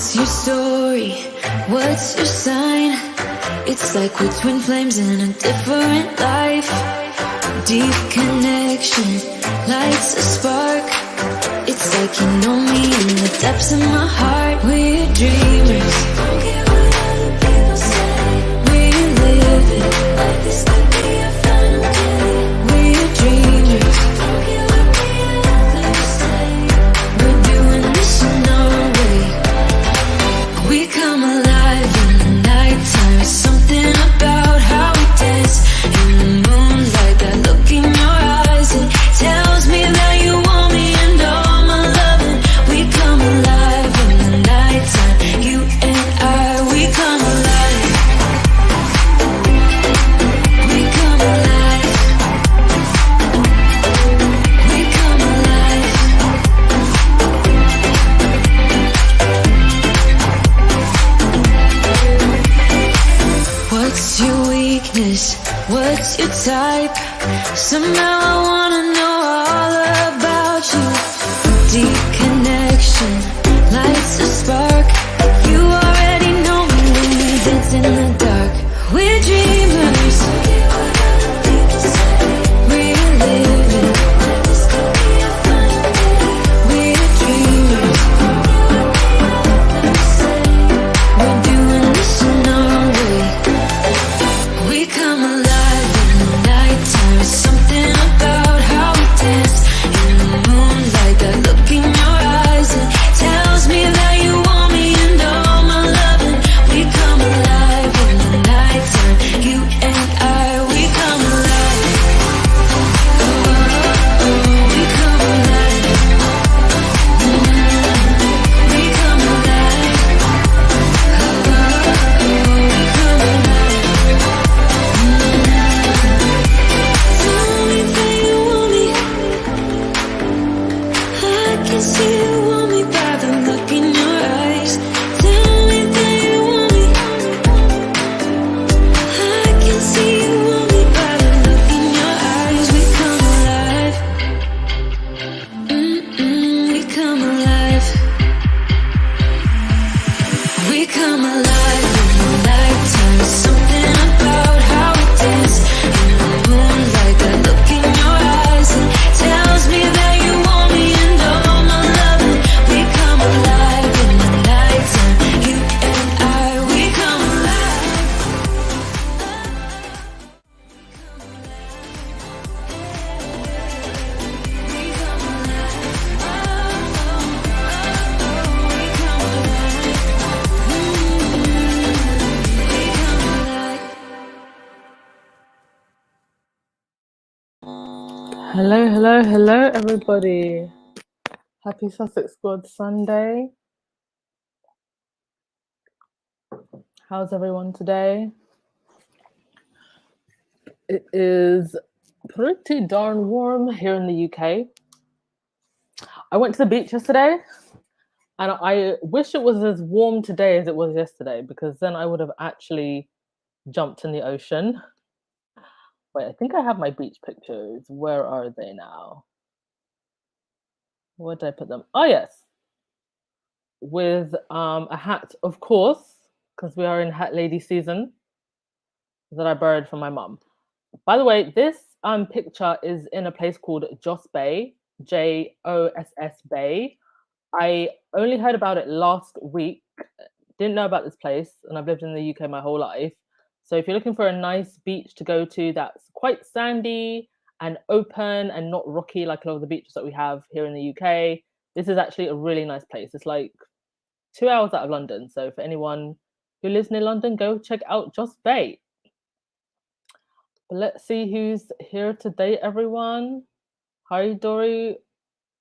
What's your story? What's your sign? It's like we're twin flames in a different life. Deep connection lights a spark. It's like you know me in the depths of my heart. We're dreamers. Don't care what other people say. We're living like this could be our final day. We're dreamers. Don't care what the others say. We're doing this in our way. We come alive in the nighttime. There's something about how we dance in the moonlight. That look in your eyes, it tells me that you want me and all my loving. We come alive in the nighttime. You and I, we come alive. We come alive. We come alive. What's your weakness? What's your type? Somehow I wanna know all about you. Deep connection lights a spark. You already know me when we dance in the dark. We're dreamers. We're living. We're dreamers. We're doing this in our way. We come alive in the nighttime. There's something about how we dance in the moonlight. That look in your eyes, it tells me that you want me and all my loving. We come alive in the nighttime. You and I, we come alive. Oh, oh, we come alive. We come alive. Oh, we come alive. Tell me that you want me. I can see you want me by the look in your eyes. Tell me that you want me. I can see you want me by the look in your eyes. We come alive. We come alive. We come alive in the nighttime. There's something about how we dance in the moonlight. That look in your eyes, it tells me that you want me and all my loving. We come alive in the nighttime. You and I, we come alive. We come alive. Oh, we come alive. We come alive. Hello, everybody. Happy Sussex Squad Sunday. How's everyone today? It is pretty darn warm here in the UK. I went to the beach yesterday, and I wish it was as warm today as it was yesterday, because then I would have actually jumped in the ocean. Wait, I think I have my beach pictures. Where are they now? Where did I put them? Oh, yes. With a hat, of course, because we are in hat lady season, that I borrowed from my mum. By the way, this picture is in a place called Joss Bay, Joss Bay. I only heard about it last week, didn't know about this place, and I've lived in the UK my whole life. So if you're looking for a nice beach to go to that's quite sandy and open and not rocky like a lot of the beaches that we have here in the UK, this is actually a really nice place. It's like 2 hours out of London. So for anyone who lives near London, go check out Joss Bay. But let's see who's here today, everyone. Hi, Dory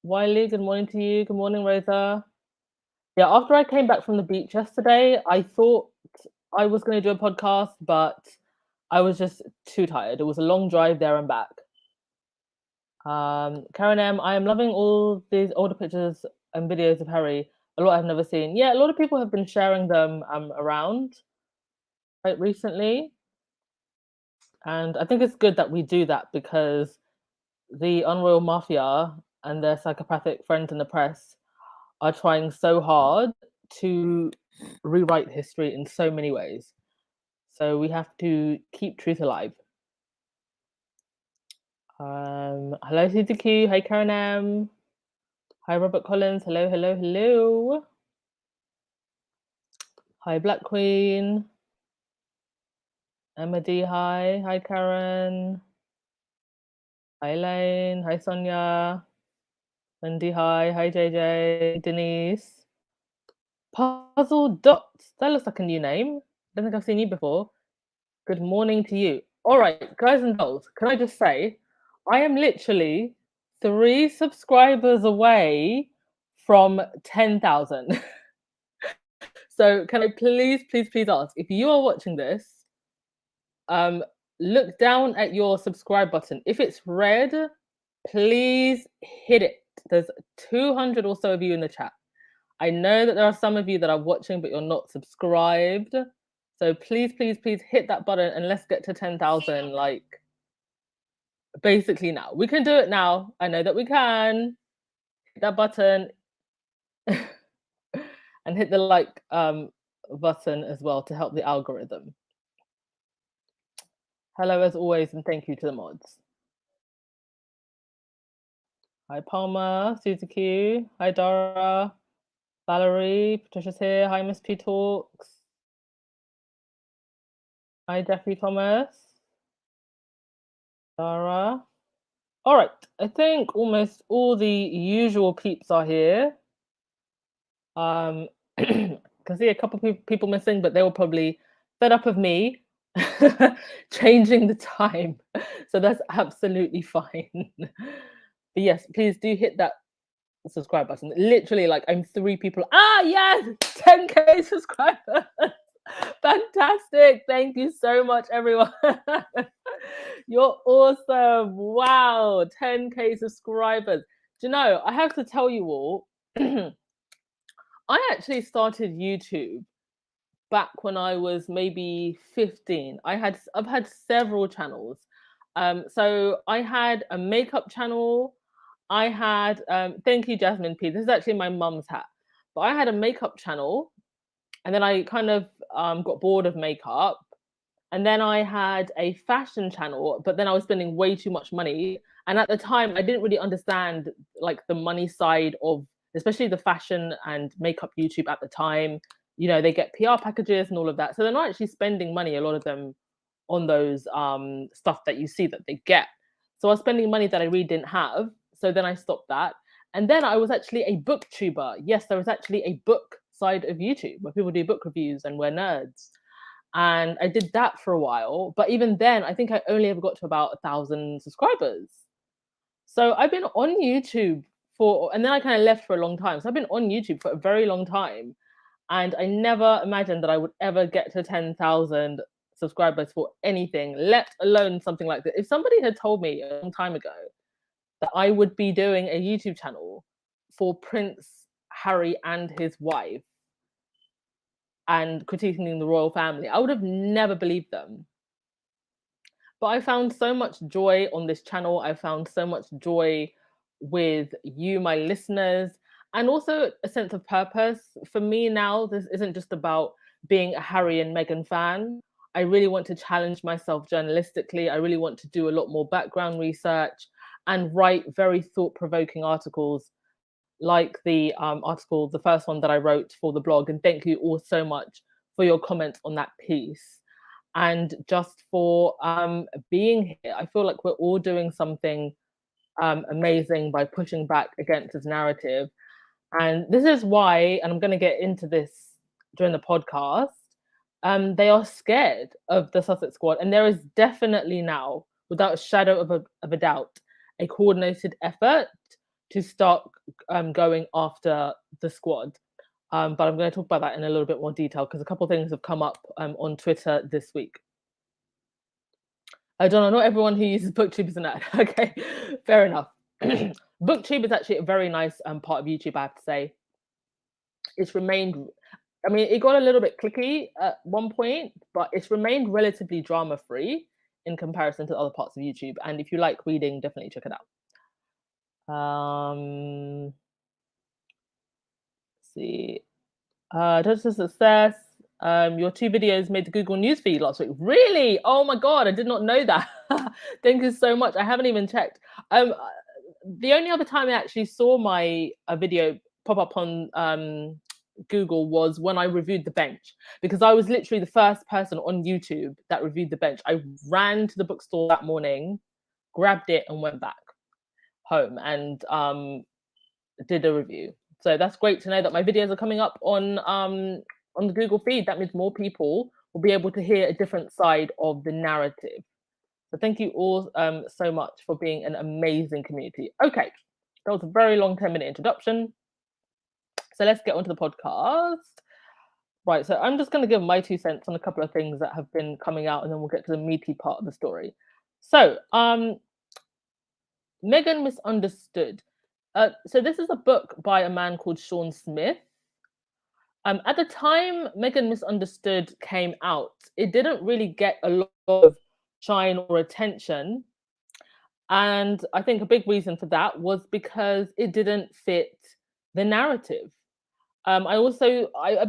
Wiley. Good morning to you. Good morning, Rosa. Yeah, after I came back from the beach yesterday, I thought I was going to do a podcast, but I was just too tired. It was a long drive there and back. Karen M, I am loving all these older pictures and videos of Harry. A lot I've never seen. Yeah, a lot of people have been sharing them around quite recently. And I think it's good that we do that, because the Unroyal Mafia and their psychopathic friends in the press are trying so hard to rewrite history in so many ways. So we have to keep truth alive. Hello, CTQ. Hi, Karen M. Hi, Robert Collins. Hello, hello, hello. Hi, Black Queen. Emma D. Hi. Hi, Karen. Hi, Lane. Hi, Sonia. Wendy. Hi. Hi, JJ. Denise. Puzzle Dots. That looks like a new name. I don't think I've seen you before. Good morning to you. All right, guys and dolls, can I just say, I am literally 3 subscribers away from 10,000. So can I please, please, please ask, if you are watching this, look down at your subscribe button. If it's red, please hit it. There's 200 or so of you in the chat. I know that there are some of you that are watching, but you're not subscribed. So please, please, please hit that button and let's get to 10,000, like, basically now. We can do it now. I know that we can. Hit that button and hit the like button as well to help the algorithm. Hello as always, and thank you to the mods. Hi Palmer, Susie Q. Hi Dara, Valerie, Patricia's here. Hi Miss P Talks. Hi Jeffrey Thomas. Dara. All right, I think almost all the usual peeps are here. Can see a couple people missing, but they were probably fed up of me changing the time. So that's absolutely fine. But yes, please do hit that subscribe button. Literally, like I'm 3 people. Ah, yes, 10K subscribers. Fantastic. Thank you so much, everyone. You're awesome. Wow, 10K subscribers. Do you know, I have to tell you all, I actually started YouTube back when I was maybe 15. I've had several channels. So I had a makeup channel. I had thank you, Jasmine P. This is actually my mum's hat. But I had a makeup channel, and then I kind of got bored of makeup. And then I had a fashion channel, but then I was spending way too much money. And at the time, I didn't really understand like the money side of, especially the fashion and makeup YouTube at the time. You know, they get PR packages and all of that. So they're not actually spending money, a lot of them, on those stuff that you see that they get. So I was spending money that I really didn't have. So then I stopped that. And then I was actually a booktuber. Yes, there was actually a book side of YouTube where people do book reviews and we're nerds. And I did that for a while, but even then I think I only ever got to about 1,000 subscribers. So I've been on YouTube and then I kind of left for a long time. So I've been on YouTube for a very long time, and I never imagined that I would ever get to 10,000 subscribers for anything, let alone something like this. If somebody had told me a long time ago that I would be doing a YouTube channel for Prince Harry and his wife and critiquing the royal family, I would have never believed them. But I found so much joy on this channel. I found so much joy with you, my listeners, and also a sense of purpose. For me now, this isn't just about being a Harry and Meghan fan. I really want to challenge myself journalistically. I really want to do a lot more background research and write very thought-provoking articles like the article, the first one that I wrote for the blog. And thank you all so much for your comments on that piece. And just for being here. I feel like we're all doing something amazing by pushing back against this narrative. And this is why, and I'm going to get into this during the podcast, they are scared of the Sussex squad. And there is definitely now, without a shadow of a doubt, a coordinated effort to start going after the squad. But I'm going to talk about that in a little bit more detail because a couple of things have come up on Twitter this week. I don't know, not everyone who uses BookTube is an ad. Okay, fair enough. BookTube is actually a very nice part of YouTube, I have to say. It's remained, I mean, it got a little bit clicky at one point, but it's remained relatively drama-free in comparison to other parts of YouTube. And if you like reading, definitely check it out. Let's see. Duchess Success. Your 2 videos made the Google News feed last week. Really? Oh my god, I did not know that. Thank you so much. I haven't even checked. The only other time I actually saw my video pop up on Google was when I reviewed The Bench, because I was literally the first person on YouTube that reviewed The Bench. I ran to the bookstore that morning, grabbed it, and went back home and did a review. So that's great to know that my videos are coming up on the Google feed. That means more people will be able to hear a different side of the narrative. So thank you all so much for being an amazing community. Okay, that was a very long 10-minute introduction. So let's get onto the podcast. Right, so I'm just going to give my 2 cents on a couple of things that have been coming out, and then we'll get to the meaty part of the story. So, Meghan Misunderstood. So this is a book by a man called Sean Smith. At the time Meghan Misunderstood came out, it didn't really get a lot of shine or attention. And I think a big reason for that was because it didn't fit the narrative. I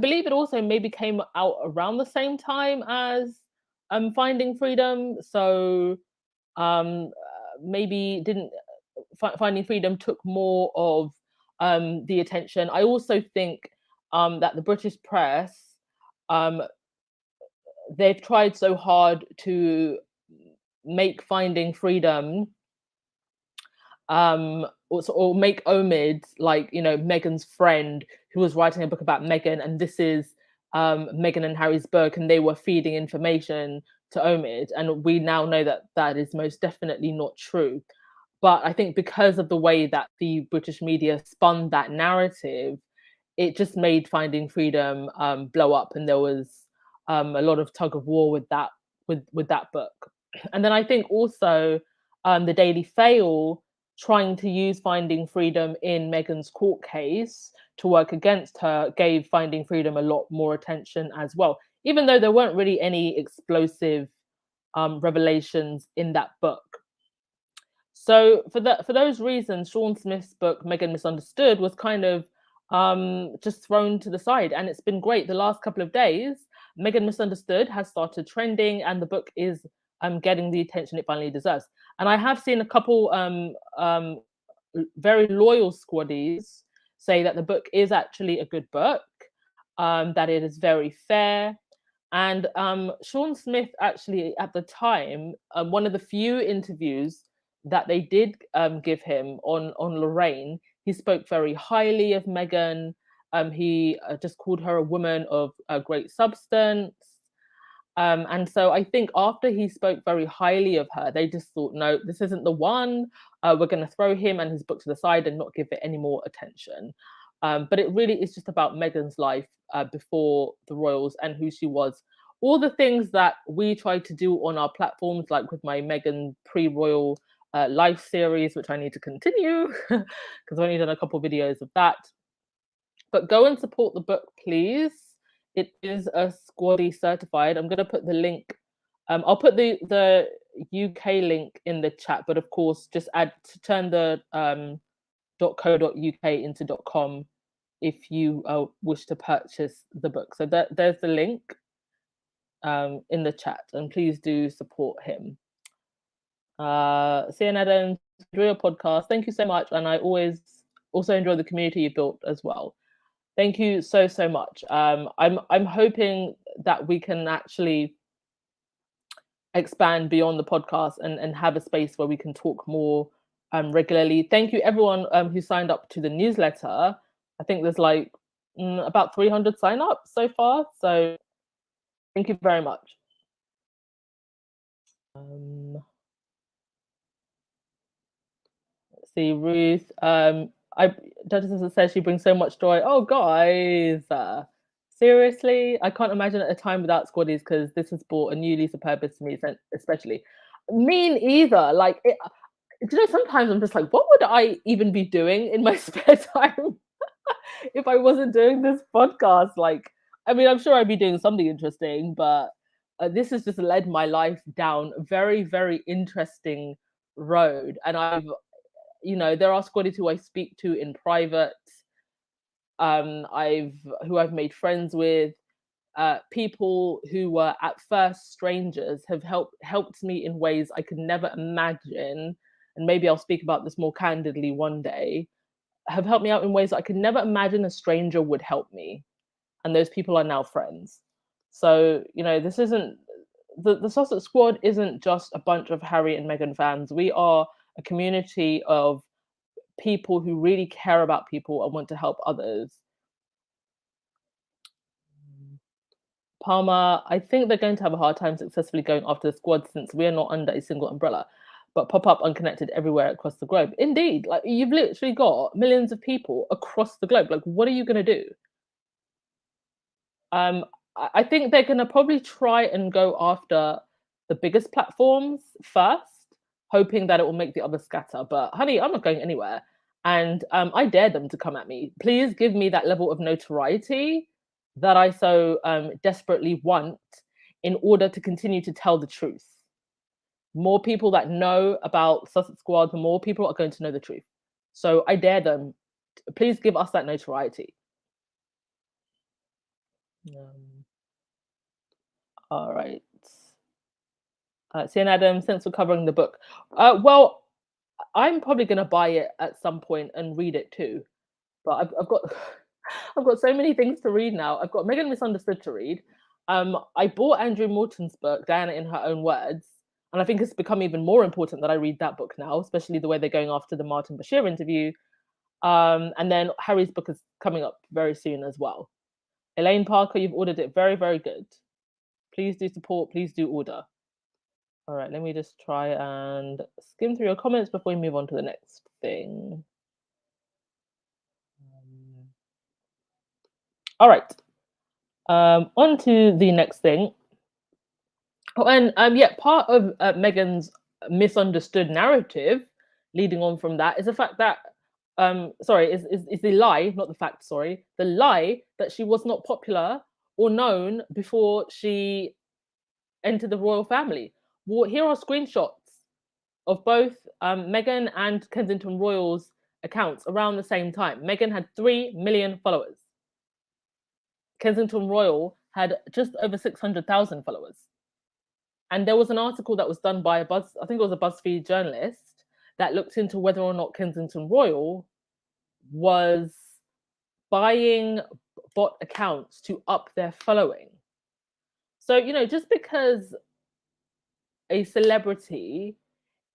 believe it also maybe came out around the same time as Finding Freedom. So maybe didn't Finding Freedom took more of the attention. I also think that the British press, they've tried so hard to make Finding Freedom or make Omid like, you know, Meghan's friend who was writing a book about Meghan, and this is Meghan and Harry's book, and they were feeding information to Omid, and we now know that that is most definitely not true. But I think because of the way that the British media spun that narrative, it just made Finding Freedom blow up, and there was a lot of tug of war with that book. And then I think also the Daily Fail trying to use Finding Freedom in Meghan's court case to work against her gave Finding Freedom a lot more attention as well, even though there weren't really any explosive revelations in that book. So for those reasons, Sean Smith's book Meghan Misunderstood was kind of just thrown to the side, and it's been great. The last couple of days, Meghan Misunderstood has started trending, and the book is getting the attention it finally deserves. And I have seen a couple very loyal squaddies say that the book is actually a good book, that it is very fair. And Sean Smith actually, at the time, one of the few interviews that they did give him on Lorraine, he spoke very highly of Meghan. He just called her a woman of great substance. And so I think after he spoke very highly of her, they just thought, no, this isn't the one. We're going to throw him and his book to the side and not give it any more attention. But it really is just about Meghan's life before the royals and who she was. All the things that we try to do on our platforms, like with my Meghan pre-royal life series, which I need to continue because I've only done a couple of videos of that. But go and support the book, please. It is a Squaddy certified. I'm going to put the link. I'll put the UK link in the chat, but of course, just turn the .co.uk into .com if you wish to purchase the book. So there's the link in the chat, and please do support him. Cian Adams, enjoy your podcast. Thank you so much, and I always also enjoy the community you built as well. Thank you so much. I'm hoping that we can actually expand beyond the podcast and have a space where we can talk more regularly. Thank you everyone who signed up to the newsletter. I think there's like about 300 sign-ups so far. So thank you very much. Let's see, Ruth. Duchess says she brings so much joy. Oh, guys, seriously, I can't imagine a time without squaddies because this has brought a new lease of purpose to me, especially. Me either. Like, you know, sometimes I'm just like, what would I even be doing in my spare time if I wasn't doing this podcast? Like, I mean, I'm sure I'd be doing something interesting, but this has just led my life down a very, very interesting road. And I've, you know, there are squaddies who I speak to in private, who I've made friends with, people who were at first strangers have helped me in ways I could never imagine, and maybe I'll speak about this more candidly one day. Have helped me out in ways I could never imagine a stranger would help me, and those people are now friends. So this isn't the Sussex Squad isn't just a bunch of Harry and Meghan fans. We are a community of people who really care about people and want to help others. Palmer, I think they're going to have a hard time successfully going after the squad since we are not under a single umbrella, but pop up unconnected everywhere across the globe. Indeed, like you've literally got millions of people across the globe. Like, what are you going to do? I think they're going to probably try and go after the biggest platforms first, hoping that it will make the others scatter. But honey, I'm not going anywhere, and I dare them to come at me. Please give me that level of notoriety that I so desperately want in order to continue to tell the truth. More people that know about Sussex Squad, the more people are going to know the truth. So I dare them. Please give us that notoriety. All right. Sian Adams, thanks for covering the book. Well, I'm probably going to buy it at some point and read it too. But I've got I've got so many things to read now. I've got Meghan Misunderstood to read. I bought Andrew Morton's book, Diana in Her Own Words, and I think it's become even more important that I read that book now, especially the way they're going after the Martin Bashir interview. And then Harry's book is coming up very soon as well. Elaine Parker, you've ordered it. Very, very good. Please do support. Please do order. All right, let me just try and skim through your comments before we move on to the next thing. All right. On to the next thing. Oh, and yeah, part of Meghan's misunderstood narrative, leading on from that, is the fact that sorry, is the lie, not the fact, sorry, the lie that she was not popular or known before she entered the royal family. Well, here are screenshots of both Meghan and Kensington Royal's accounts around the same time. Meghan had 3 million followers. Kensington Royal had just over 600,000 followers. And there was an article that was done by I think it was a BuzzFeed journalist that looked into whether or not Kensington Royal was buying bot accounts to up their following. So, just because a celebrity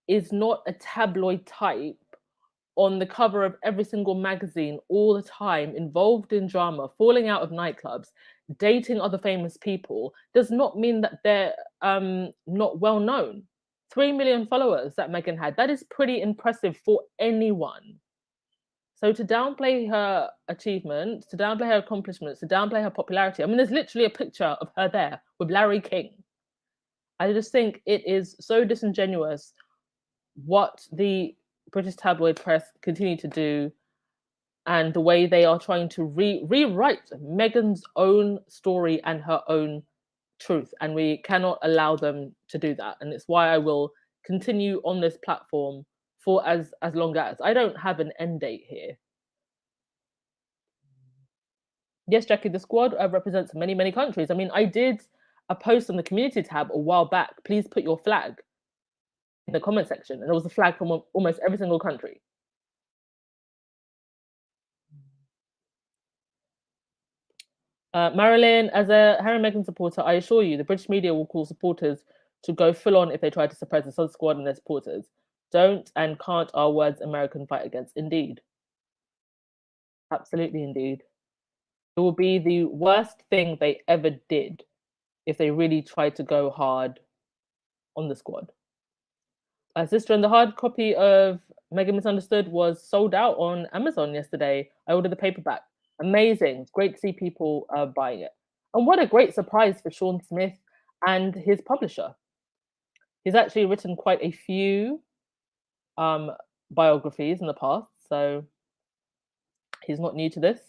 is not a tabloid type on the cover of every single magazine all the time, involved in drama, falling out of nightclubs, dating other famous people, does not mean that they're not well known. 3 million followers that Meghan had, that is pretty impressive for anyone. So to downplay her achievements, to downplay her accomplishments, to downplay her popularity, I mean, there's literally a picture of her there with Larry King. I just think it is so disingenuous what the British tabloid press continue to do, and the way they are trying to rewrite Meghan's own story and her own truth, and we cannot allow them to do that. And it's why I will continue on this platform for as long as. I don't have an end date here. Yes, Jackie, the squad represents many countries. I mean, I did a post on the community tab a while back. Please put your flag in the comment section, and it was a flag from almost every single country. Marilyn, as a Harry and Meghan supporter, I assure you the British media will call supporters to go full on if they try to suppress the Sod Squad and their supporters. Don't and can't our words American fight against. Indeed. Absolutely, indeed. It will be the worst thing they ever did if they really tried to go hard on the squad. Sister, and the hard copy of Meghan Misunderstood was sold out on Amazon yesterday. I ordered the paperback. Amazing. Great to see people buying it. And what a great surprise for Sean Smith and his publisher. He's actually written quite a few biographies in the past, so he's not new to this.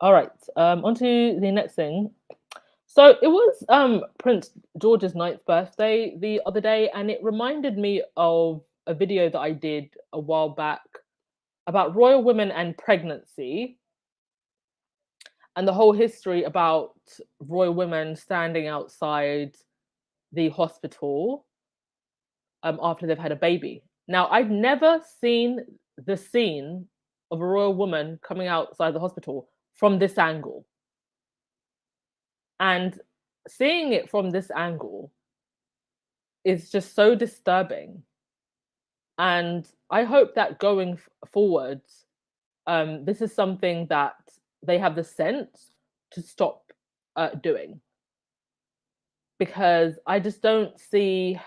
All right, on to the next thing. So it was Prince George's 9th birthday the other day, and it reminded me of a video that I did a while back about royal women and pregnancy, and the whole history about royal women standing outside the hospital after they've had a baby. Now, I'd never seen the scene of a royal woman coming outside the hospital from this angle. And seeing it from this angle is just so disturbing. And I hope that going forward, this is something that they have the sense to stop doing. Because I just don't see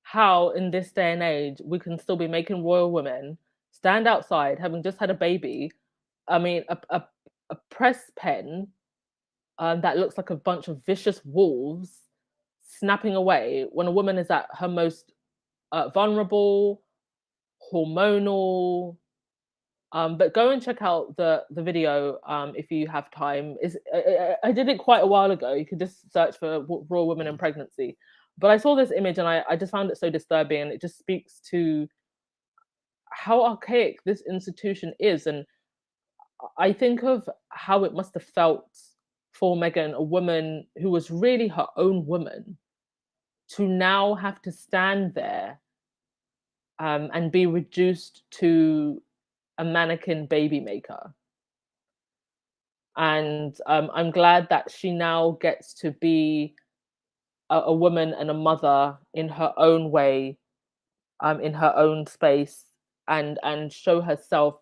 how, in this day and age, we can still be making royal women stand outside, having just had a baby. I mean, a press pen that looks like a bunch of vicious wolves snapping away when a woman is at her most vulnerable, hormonal. But go and check out the video if you have time. I did it quite a while ago. You could just search for raw women in pregnancy. But I saw this image and I just found it so disturbing, and it just speaks to how archaic this institution is. And I think of how it must have felt for Meghan, a woman who was really her own woman, to now have to stand there and be reduced to a mannequin baby maker. And I'm glad that she now gets to be a woman and a mother in her own way, in her own space, and show herself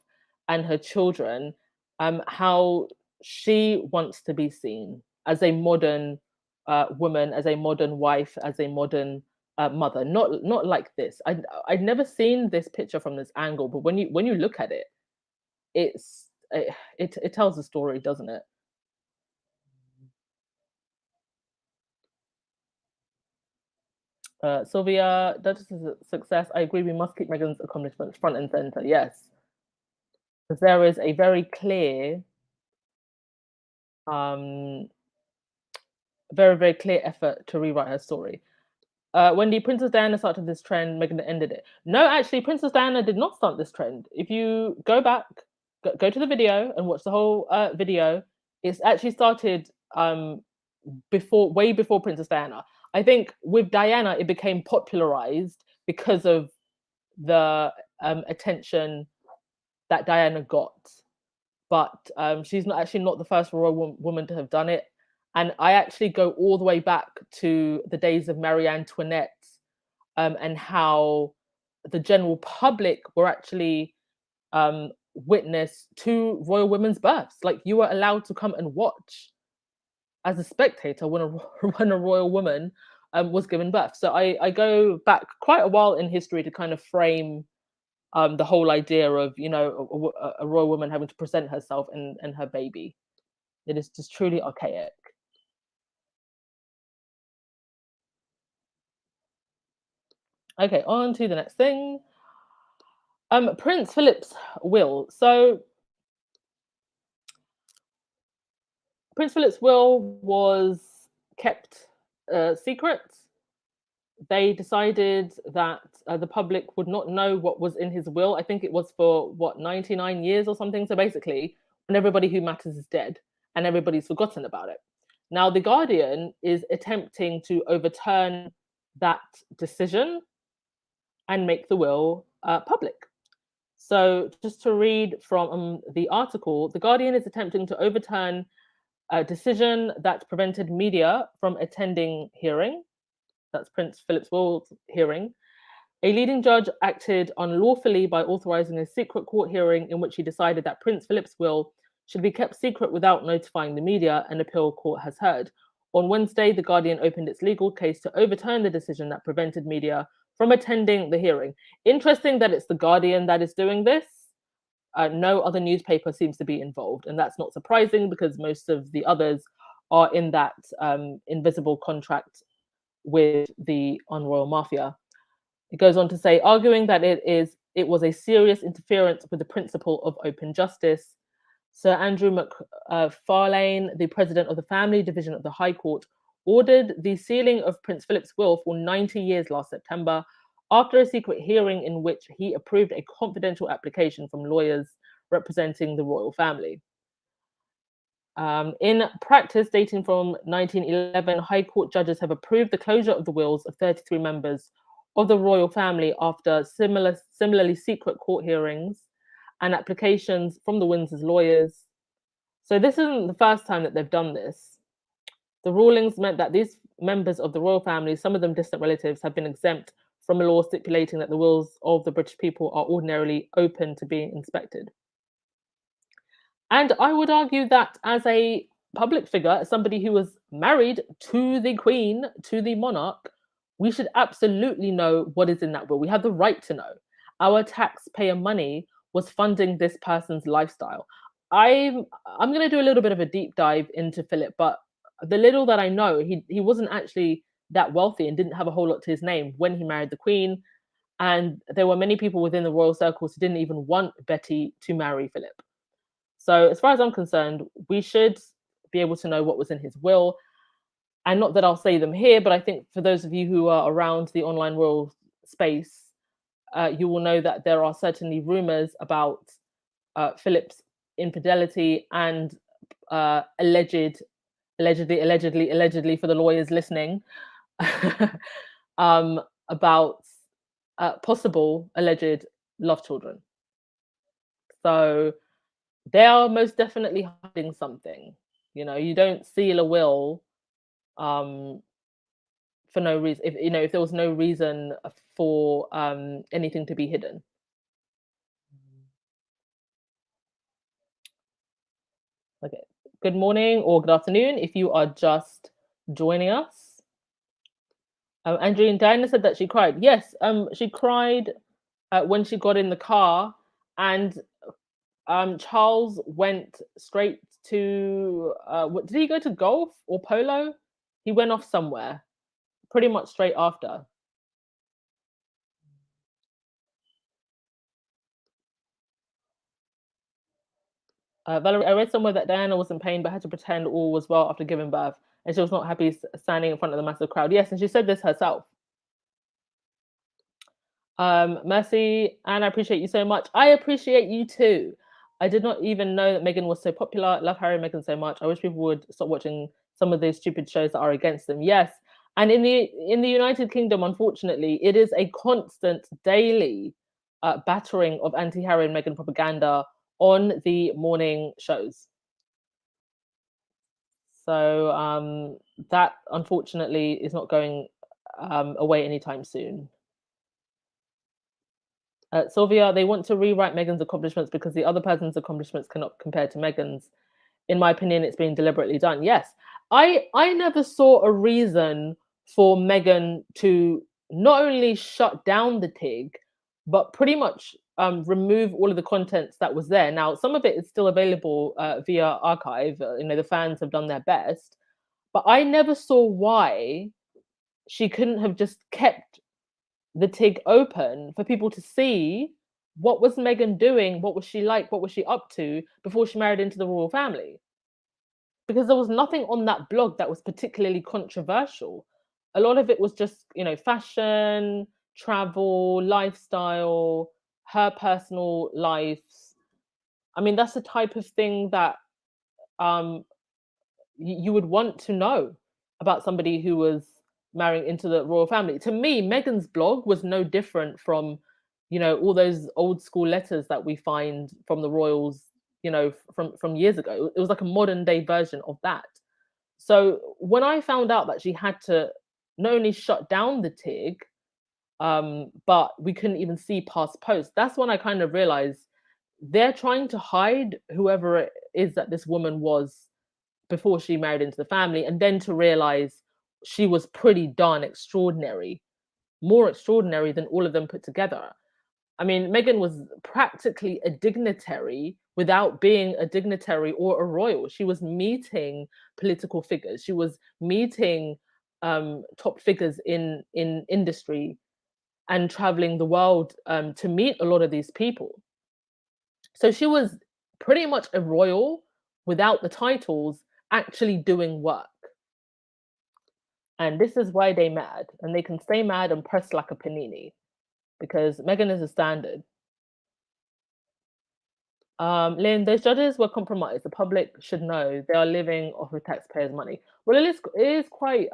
and her children how she wants to be seen as a modern woman, as a modern wife, as a modern mother. Not like this. I'd never seen this picture from this angle, but when you look at it, it tells a story, doesn't it? Sylvia, Duchess is a success. I agree. We must keep Meghan's accomplishments front and center. Yes, because there is a very clear, um, very clear effort to rewrite her story. Wendy, Princess Diana started this trend, Meghan ended it. No, actually, Princess Diana did not start this trend. If you go back, go to the video and watch the whole video, it's actually started way before Princess Diana. I think with Diana, it became popularized because of the attention that Diana got. But she's not the first royal woman to have done it. And I actually go all the way back to the days of Marie Antoinette and how the general public were actually witness to royal women's births. Like, you were allowed to come and watch as a spectator when when a royal woman was given birth. So I go back quite a while in history to kind of frame the whole idea of, you know, a royal woman having to present herself and her baby. It is just truly archaic. Okay, on to the next thing. Prince Philip's will. So Prince Philip's will was kept secret. They decided that the public would not know what was in his will. I think it was for 99 years or something. So basically, when everybody who matters is dead and everybody's forgotten about it. Now, The Guardian is attempting to overturn that decision and make the will public. So just to read from the article, The Guardian is attempting to overturn a decision that prevented media from attending hearing. That's Prince Philip's will hearing. A leading judge acted unlawfully by authorizing a secret court hearing in which he decided that Prince Philip's will should be kept secret without notifying the media, an appeal court has heard. On Wednesday, The Guardian opened its legal case to overturn the decision that prevented media from attending the hearing. Interesting that it's The Guardian that is doing this. No other newspaper seems to be involved, and that's not surprising because most of the others are in that invisible contract with the royal mafia. It goes on to say, arguing that it was a serious interference with the principle of open justice. Sir Andrew McFarlane, the president of the Family Division of the High Court, ordered the sealing of Prince Philip's will for 90 years last September after a secret hearing in which he approved a confidential application from lawyers representing the royal family. In practice, dating from 1911, High Court judges have approved the closure of the wills of 33 members of the royal family after similarly secret court hearings and applications from the Windsor's lawyers. So this isn't the first time that they've done this. The rulings meant that these members of the royal family, some of them distant relatives, have been exempt from a law stipulating that the wills of the British people are ordinarily open to being inspected. And I would argue that as a public figure, as somebody who was married to the Queen, to the monarch, we should absolutely know what is in that will. We have the right to know. Our taxpayer money was funding this person's lifestyle. I'm going to do a little bit of a deep dive into Philip, but the little that I know, he wasn't actually that wealthy and didn't have a whole lot to his name when he married the Queen. And there were many people within the royal circles who didn't even want Betty to marry Philip. So as far as I'm concerned, we should be able to know what was in his will. And not that I'll say them here, but I think for those of you who are around the online royal space, you will know that there are certainly rumors about Philip's infidelity and allegedly for the lawyers listening, about possible alleged love children. So they are most definitely hiding something. You know, you don't seal a will for no reason. If there was no reason for anything to be hidden. Okay. Good morning or good afternoon if you are just joining us. Andrew and Diana said that she cried. Yes, she cried when she got in the car, and Charles went straight to what did he go to, golf or polo? He went off somewhere pretty much straight after. Valerie, I read somewhere that Diana was in pain but had to pretend all was well after giving birth, and she was not happy standing in front of the massive crowd. Yes, and she said this herself. Mercy, and I appreciate you so much. I appreciate you too. I did not even know that Meghan was so popular. Love Harry and Meghan so much. I wish people would stop watching some of these stupid shows that are against them. Yes, and in the United Kingdom, unfortunately, it is a constant daily battering of anti-Harry and Meghan propaganda on the morning shows. So that unfortunately is not going away anytime soon. Sylvia, they want to rewrite Meghan's accomplishments because the other person's accomplishments cannot compare to Meghan's. In my opinion, it's being deliberately done. Yes, I never saw a reason for Meghan to not only shut down the TIG, but pretty much remove all of the contents that was there. Now, some of it is still available via archive. The fans have done their best, but I never saw why she couldn't have just kept the TIG open for people to see what was Meghan doing, what was she like, what was she up to before she married into the royal family. Because there was nothing on that blog that was particularly controversial. A lot of it was just, fashion, travel, lifestyle, her personal lives. I mean, that's the type of thing that you would want to know about somebody who was marrying into the royal family. To me, Meghan's blog was no different from, all those old school letters that we find from the royals, from years ago. It was like a modern day version of that. So when I found out that she had to not only shut down the TIG, but we couldn't even see past posts, that's when I kind of realized they're trying to hide whoever it is that this woman was before she married into the family, and then to realize she was pretty darn extraordinary, more extraordinary than all of them put together. I mean, Meghan was practically a dignitary without being a dignitary or a royal. She was meeting political figures. She was meeting top figures in industry and traveling the world to meet a lot of these people. So she was pretty much a royal without the titles, actually doing work. And this is why they mad, and they can stay mad and press like a panini. because Meghan is a standard. Lynn, those judges were compromised. The public should know they are living off of taxpayers' money. Well, it is quite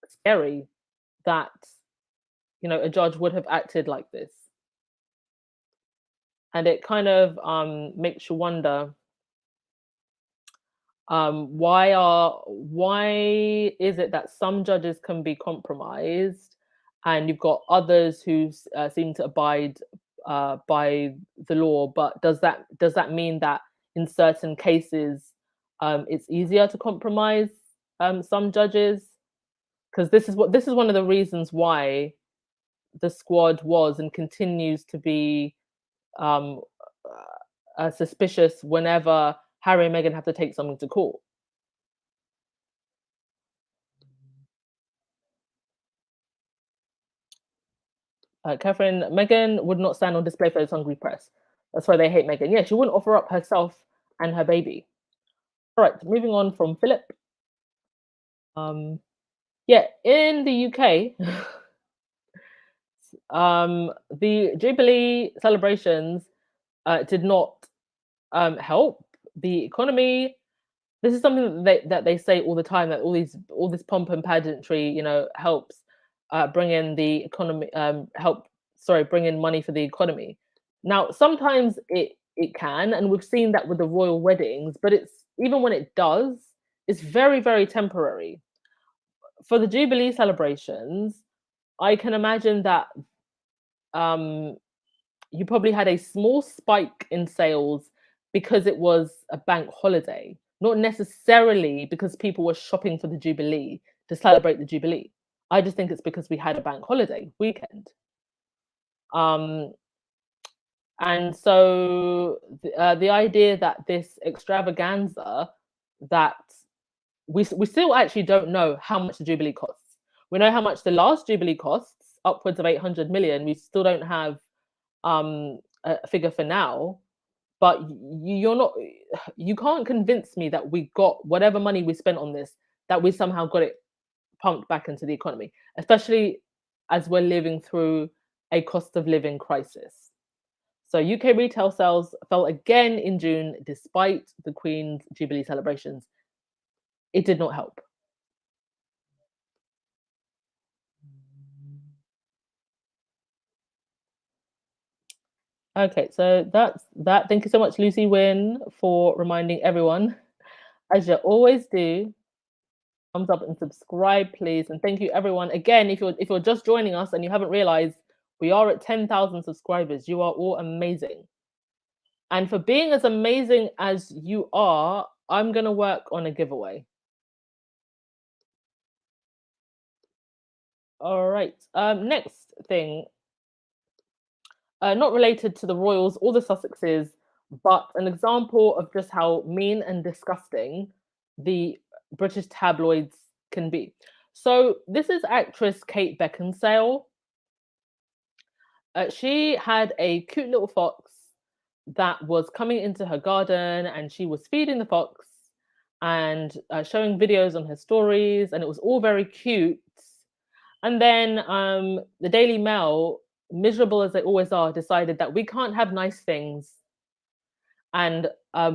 scary that a judge would have acted like this, and it kind of makes you wonder why is it that some judges can be compromised, and you've got others who seem to abide by the law, but does that mean that in certain cases it's easier to compromise some judges? Because this is one of the reasons why the squad was and continues to be um, suspicious whenever Harry and Meghan have to take something to court. Catherine, Meghan would not stand on display for this hungry press. That's why they hate Meghan. Yeah, she wouldn't offer up herself and her baby. All right, moving on from Philip. Yeah, in the UK, the Jubilee celebrations did not help the economy. This is something that they say all the time, that all this pomp and pageantry, helps bring in the economy, bring in money for the economy. Now, sometimes it can, and we've seen that with the royal weddings, but it's even when it does, it's very, very temporary. For the Jubilee celebrations, I can imagine that you probably had a small spike in sales because it was a bank holiday, not necessarily because people were shopping for the Jubilee to celebrate the Jubilee. I just think it's because we had a bank holiday weekend. And so the idea that this extravaganza, that we still actually don't know how much the Jubilee costs. We know how much the last Jubilee costs, upwards of 800 million. We still don't have a figure for now, but you can't convince me that we got whatever money we spent on this, that we somehow got it pumped back into the economy, especially as we're living through a cost of living crisis. So UK retail sales fell again in June despite the Queen's Jubilee celebrations. It did not help. Okay, so that's that. Thank you so much, Lucy Wynn, for reminding everyone, as you always do. Thumbs up and subscribe, please. And thank you, everyone. Again, if you're just joining us and you haven't realized, we are at 10,000 subscribers. You are all amazing. And for being as amazing as you are, I'm going to work on a giveaway. All right. Next thing, not related to the royals or the Sussexes, but an example of just how mean and disgusting the British tabloids can be. So this is actress Kate Beckinsale. She had a cute little fox that was coming into her garden, and she was feeding the fox and showing videos on her stories, and it was all very cute. And then the Daily Mail, miserable as they always are, decided that we can't have nice things, and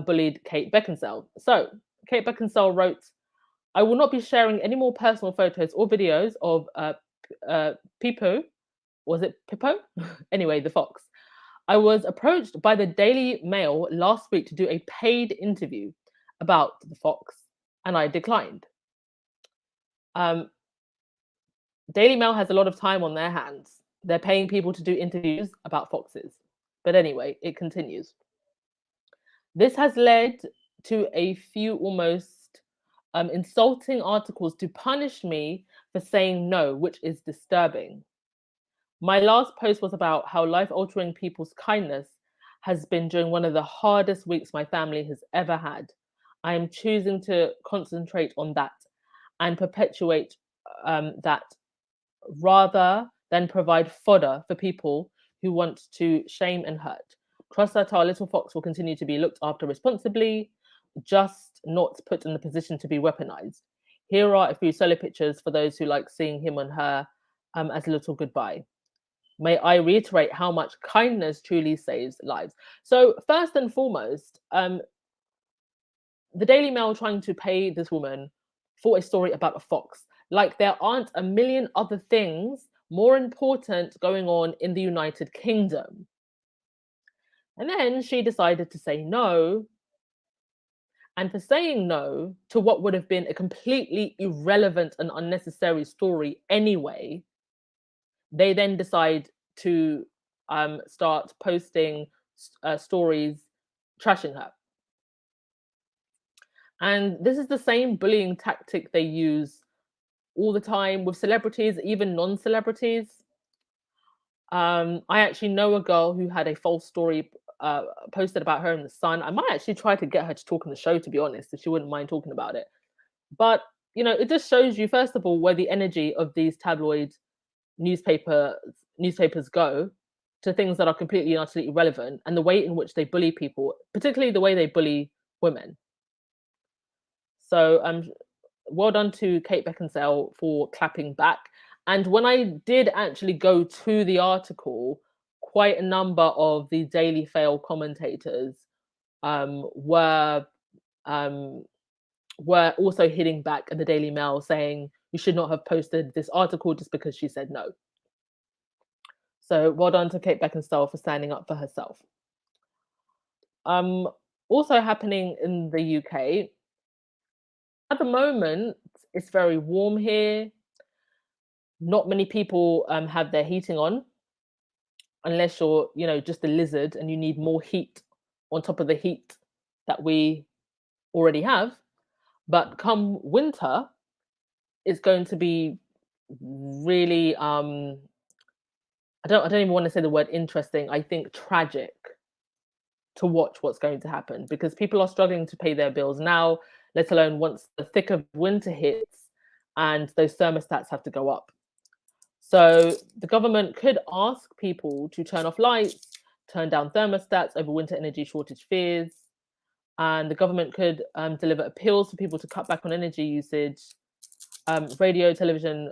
bullied Kate Beckinsale. So Kate Beckinsale wrote, "I will not be sharing any more personal photos or videos of Pippo." Was it Pippo? Anyway, the fox. "I was approached by the Daily Mail last week to do a paid interview about the fox, and I declined." Daily Mail has a lot of time on their hands. They're paying people to do interviews about foxes. But anyway, it continues. "This has led to a few almost insulting articles to punish me for saying no, which is disturbing. My last post was about how life-altering people's kindness has been during one of the hardest weeks my family has ever had. I am choosing to concentrate on that and perpetuate that rather than provide fodder for people who want to shame and hurt. Trust that our little fox will continue to be looked after responsibly, just not put in the position to be weaponized. Here are a few solo pictures for those who like seeing him and her as a little goodbye." May I reiterate how much kindness truly saves lives. So, first and foremost, the Daily Mail trying to pay this woman for a story about a fox. Like there aren't a million other things more important going on in the United Kingdom. And then she decided to say no. And for saying no to what would have been a completely irrelevant and unnecessary story anyway, they then decide to start posting stories trashing her. And this is the same bullying tactic they use all the time with celebrities, even non-celebrities. I actually know a girl who had a false story posted about her in the Sun. I might actually try to get her to talk on the show, to be honest, if she wouldn't mind talking about it. But it just shows you, first of all, where the energy of these tabloid newspapers go to things that are completely and utterly irrelevant, and the way in which they bully people, particularly the way they bully women. So well done to Kate Beckinsale for clapping back. And when I did actually go to the article, quite a number of the Daily Fail commentators um, were um, were also hitting back at the Daily Mail, saying you should not have posted this article just because she said no. So well done to Kate Beckinsale for standing up for herself. Also happening in the UK at the moment, it's very warm here. Not many people have their heating on, unless you're, just a lizard and you need more heat on top of the heat that we already have. But come winter, it's going to be really I don't even want to say the word interesting. I think tragic to watch what's going to happen, because people are struggling to pay their bills now, let alone once the thick of winter hits and those thermostats have to go up. So the government could ask people to turn off lights, turn down thermostats over winter energy shortage fears, and the government could deliver appeals for people to cut back on energy usage, radio, television,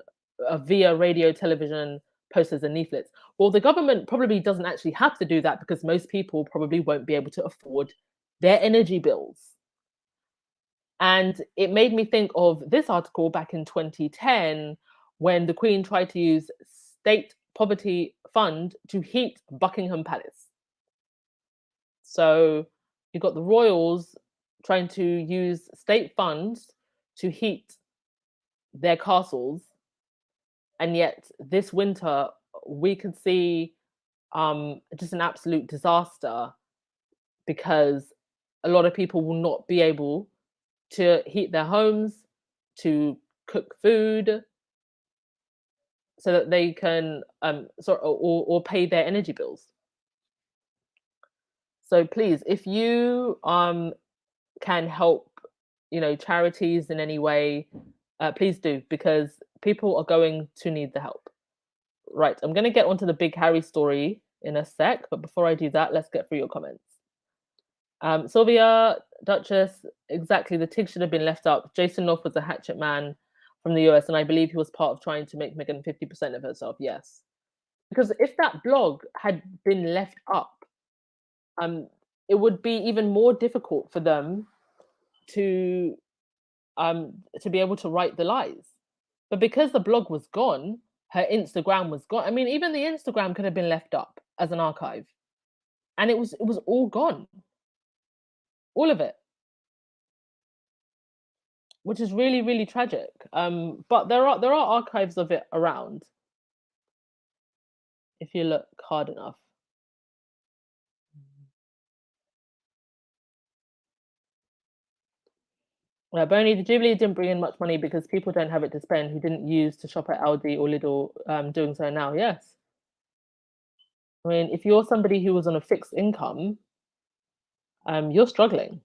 via radio, television, posters, and leaflets. Well, the government probably doesn't actually have to do that, because most people probably won't be able to afford their energy bills. And it made me think of this article back in 2010, when the Queen tried to use state poverty fund to heat Buckingham Palace. So you've got the royals trying to use state funds to heat their castles, and yet this winter we could see just an absolute disaster, because a lot of people will not be able to heat their homes, to cook food, so that they can or pay their energy bills. So please, if you can help, charities in any way, please do, because people are going to need the help. Right, I'm going to get onto the big Harry story in a sec, but before I do that, let's get through your comments. Sylvia, Duchess, exactly. The TIG should have been left up. Jason North was a hatchet man from the US, and I believe he was part of trying to make Meghan 50% of herself. Yes, because if that blog had been left up, it would be even more difficult for them to be able to write the lies. But because the blog was gone, her Instagram was gone. I mean, even the Instagram could have been left up as an archive, and it was all gone, all of it, which is really, really tragic. But there are archives of it around if you look hard enough. Bernie, the Jubilee didn't bring in much money because people don't have it to spend who didn't use to shop at Aldi or Lidl, doing so now. Yes. I mean, if you're somebody who was on a fixed income, you're struggling.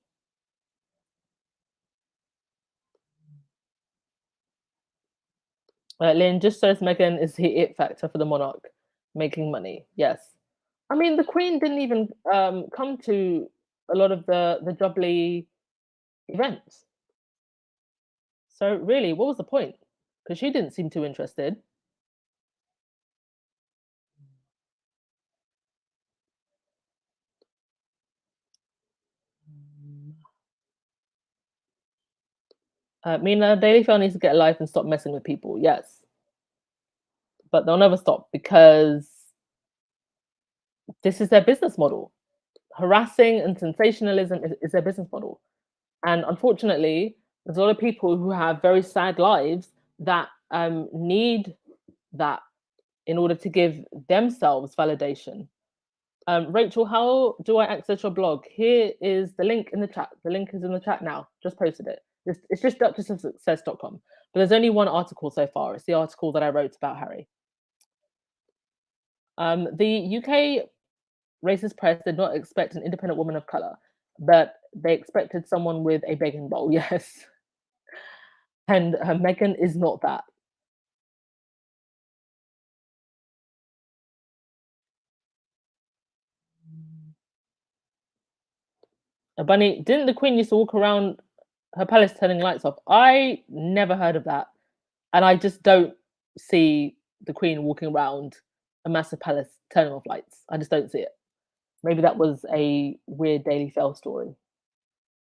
Lynn just says Meghan is the it factor for the monarch making money. Yes. I mean, the Queen didn't even come to a lot of the Jubilee events. So really, what was the point? Because she didn't seem too interested. Mina, Daily Fail needs to get a life and stop messing with people. Yes, but they'll never stop because this is their business model. Harassing and sensationalism is their business model. And unfortunately, there's a lot of people who have very sad lives that need that in order to give themselves validation. Rachel, how do I access your blog? Here is the link in the chat. The link is in the chat now. Just posted it. It's just duchessofsuccess.com. But there's only one article so far. It's the article that I wrote about Harry. The UK racist press did not expect an independent woman of color, but they expected someone with a begging bowl. Yes. And Meghan is not that. Bunny, didn't the Queen used to walk around her palace turning lights off? I never heard of that. And I just don't see the Queen walking around a massive palace turning off lights. I just don't see it. Maybe that was a weird Daily Fail story.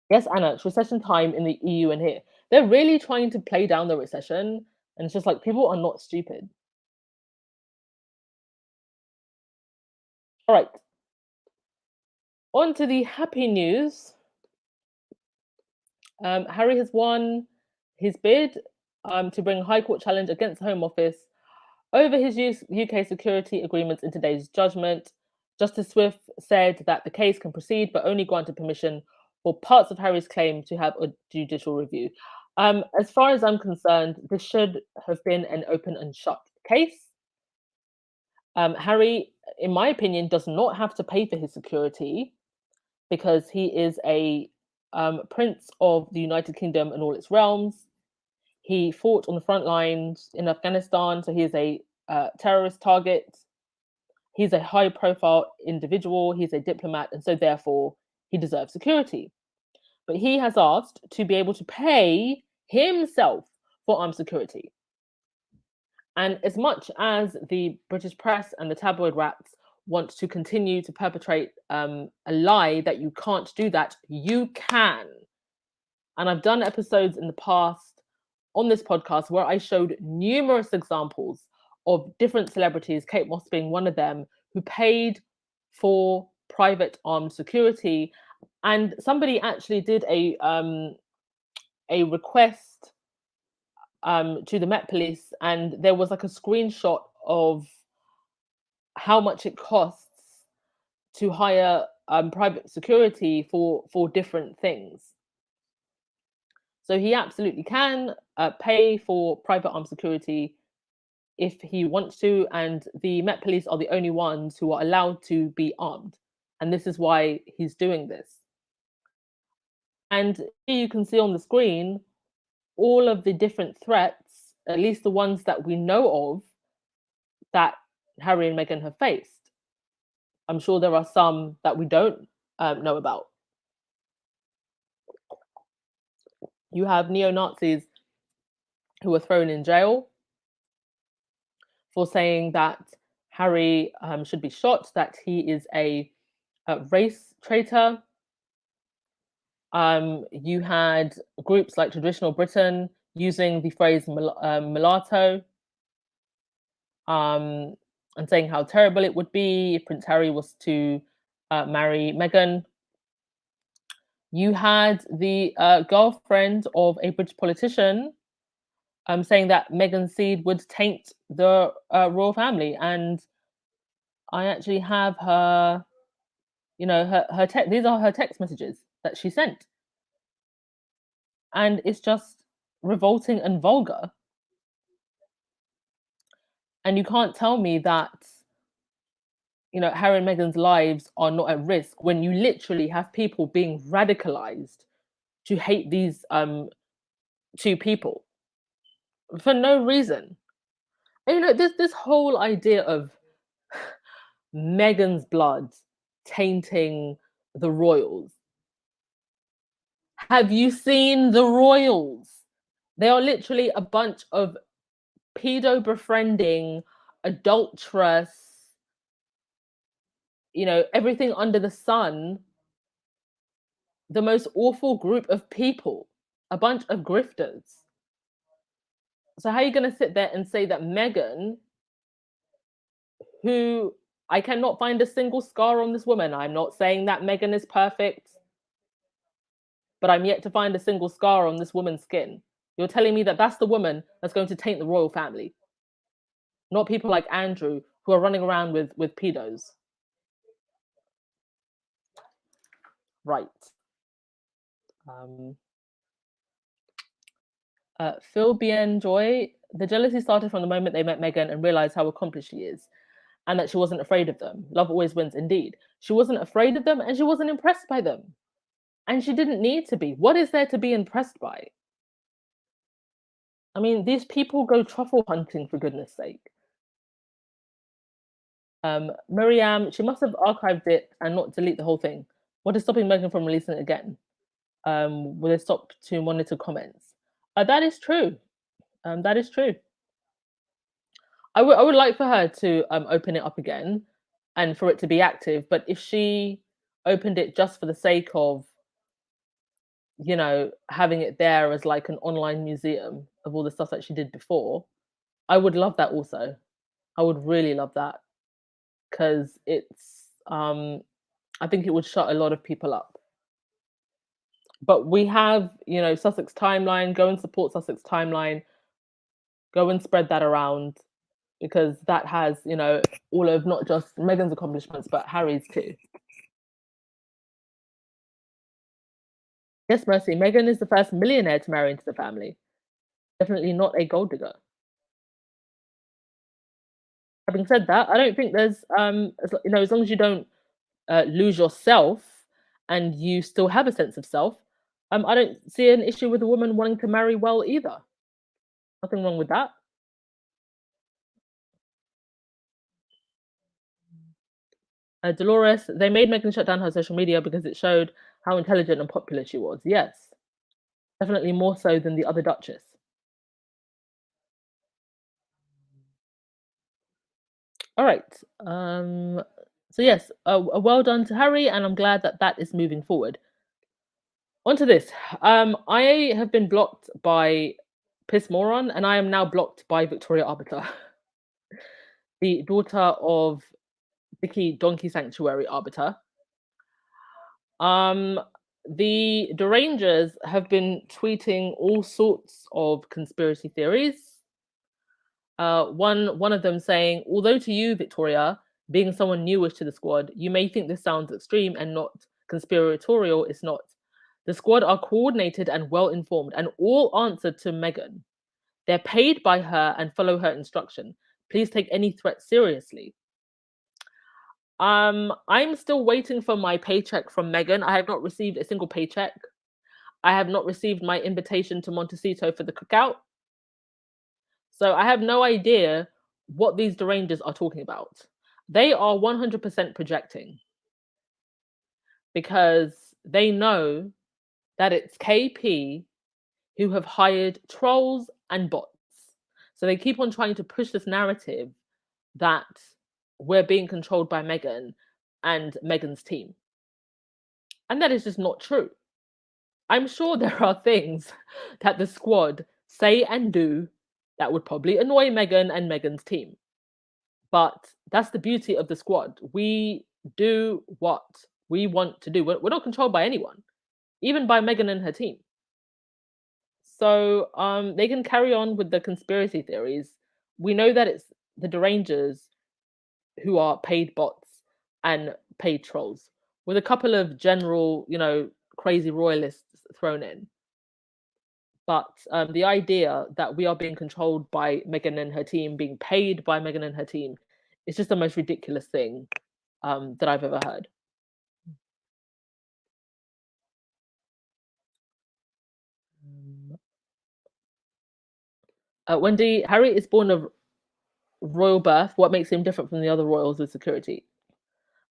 Yes, Anna, it's recession time in the EU and here. They're really trying to play down the recession. And it's just like, people are not stupid. All right. On to the happy news. Harry has won his bid to bring a High Court challenge against the Home Office over his UK security agreements in today's judgment. Justice Swift said that the case can proceed, but only granted permission for parts of Harry's claim to have a judicial review. As far as I'm concerned, this should have been an open and shut case. Harry, in my opinion, does not have to pay for his security because he is a prince of the United Kingdom and all its realms. He fought on the front lines in Afghanistan, so he is a terrorist target. He's a high-profile individual. He's a diplomat, and so therefore he deserves security. But he has asked to be able to pay himself for armed security. And as much as the British press and the tabloid rats want to continue to perpetrate a lie that you can't do that, you can. And I've done episodes in the past on this podcast where I showed numerous examples of different celebrities, Kate Moss being one of them, who paid for private armed security. And somebody actually did a request to the Met Police, and there was like a screenshot of how much it costs to hire private security for different things. So he absolutely can pay for private armed security if he wants to, and the Met Police are the only ones who are allowed to be armed. And this is why he's doing this. And here you can see on the screen all of the different threats, at least the ones that we know of, that Harry and Meghan have faced. I'm sure there are some that we don't know about. You have neo-Nazis who were thrown in jail for saying that Harry should be shot, that he is a race traitor. You had groups like Traditional Britain using the phrase mulatto and saying how terrible it would be if Prince Harry was to marry Meghan. You had the girlfriend of a British politician saying that Meghan's seed would taint the royal family. And I actually have her, these are her text messages that she sent. And it's just revolting and vulgar. And you can't tell me that, Harry and Meghan's lives are not at risk when you literally have people being radicalized to hate these two people for no reason. And, this whole idea of Meghan's blood tainting the royals. Have you seen the royals? They are literally a bunch of pedo befriending, adulterous, everything under the sun the most awful group of people, a bunch of grifters. So how are you going to sit there and say that Meghan, who I cannot find a single scar on this woman? I'm not saying that Meghan is perfect, but I'm yet to find a single scar on this woman's skin. You're telling me that that's the woman that's going to taint the royal family, not people like Andrew who are running around with pedos. Right. Phil Bien Joy, the jealousy started from the moment they met Meghan and realized how accomplished she is and that she wasn't afraid of them. Love always wins, indeed. She wasn't afraid of them and she wasn't impressed by them. And she didn't need to be. What is there to be impressed by? I mean, these people go truffle hunting, for goodness sake. Miriam, she must have archived it and not delete the whole thing. What is stopping Meghan from releasing it again? Will they stop to monitor comments? That is true. That is true. I would like for her to open it up again and for it to be active. But if she opened it just for the sake of, you know, having it there as like an online museum of all the stuff that she did before, I would love that also. I would really love that because it's, I think it would shut a lot of people up. But we have, you know, Sussex Timeline. Go and support Sussex Timeline. Go and spread that around because that has, you know, all of not just Meghan's accomplishments, but Harry's too. Yes, Mercy, Meghan is the first millionaire to marry into the family. Definitely not a gold digger. Having said that, I don't think there's, you know, as long as you don't lose yourself and you still have a sense of self, I don't see an issue with a woman wanting to marry well either. Nothing wrong with that. Dolores, they made Meghan shut down her social media because it showed how intelligent and popular she was. Yes, definitely more so than the other Duchess. All right. So yes, well done to Harry, and I'm glad that that is moving forward. Onto this. I have been blocked by Piss Moron, and I am now blocked by Victoria Arbiter, the daughter of Vicky Donkey Sanctuary Arbiter. The Derangers have been tweeting all sorts of conspiracy theories. One of them saying, although to you, Victoria, being someone newish to the squad, you may think this sounds extreme and not conspiratorial, it's not. The squad are coordinated and well informed and all answer to Meghan. They're paid by her and follow her instruction. Please take any threat seriously. I'm still waiting for my paycheck from Meghan. I have not received a single paycheck. I have not received my invitation to Montecito for the cookout. So I have no idea what these derangers are talking about. They are 100% projecting because they know that it's KP who have hired trolls and bots. So they keep on trying to push this narrative that we're being controlled by Meghan and Meghan's team. And that is just not true. I'm sure there are things that the squad say and do that would probably annoy Meghan and Meghan's team. But that's the beauty of the squad. We do what we want to do. We're not controlled by anyone, even by Meghan and her team. So they can carry on with the conspiracy theories. We know that it's the Derangers who are paid bots and paid trolls, with a couple of general, you know, crazy royalists thrown in. But the idea that we are being controlled by Meghan and her team, being paid by Meghan and her team, is just the most ridiculous thing that I've ever heard. Wendy, Harry is born of royal birth. What makes him different from the other royals with security?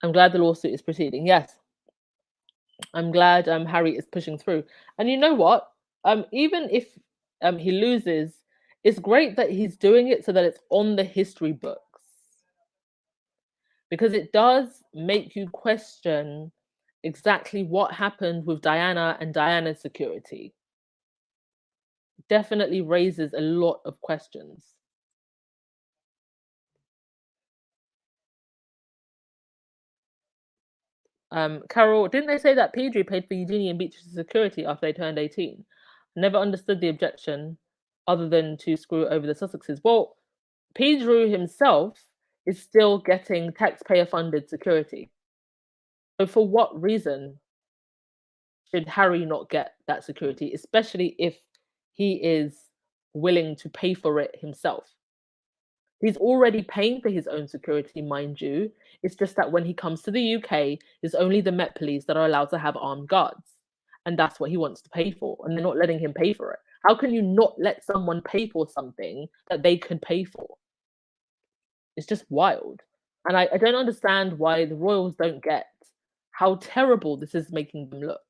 I'm glad the lawsuit is proceeding. Yes, I'm glad Harry is pushing through. And you know what? Even if he loses, it's great that he's doing it so that it's on the history books. Because it does make you question exactly what happened with Diana and Diana's security definitely raises a lot of questions. Carol, didn't they say that Pedri paid for Eugenie and Beatrice's security after they turned 18? Never understood the objection other than to screw over the Sussexes. Well, Pedro himself is still getting taxpayer funded security. So for what reason should Harry not get that security, especially if he is willing to pay for it himself? He's already paying for his own security, mind you. It's just that when he comes to the UK, it's only the Met Police that are allowed to have armed guards. And that's what he wants to pay for. And they're not letting him pay for it. How can you not let someone pay for something that they can pay for? It's just wild. And I don't understand why the royals don't get how terrible this is making them look.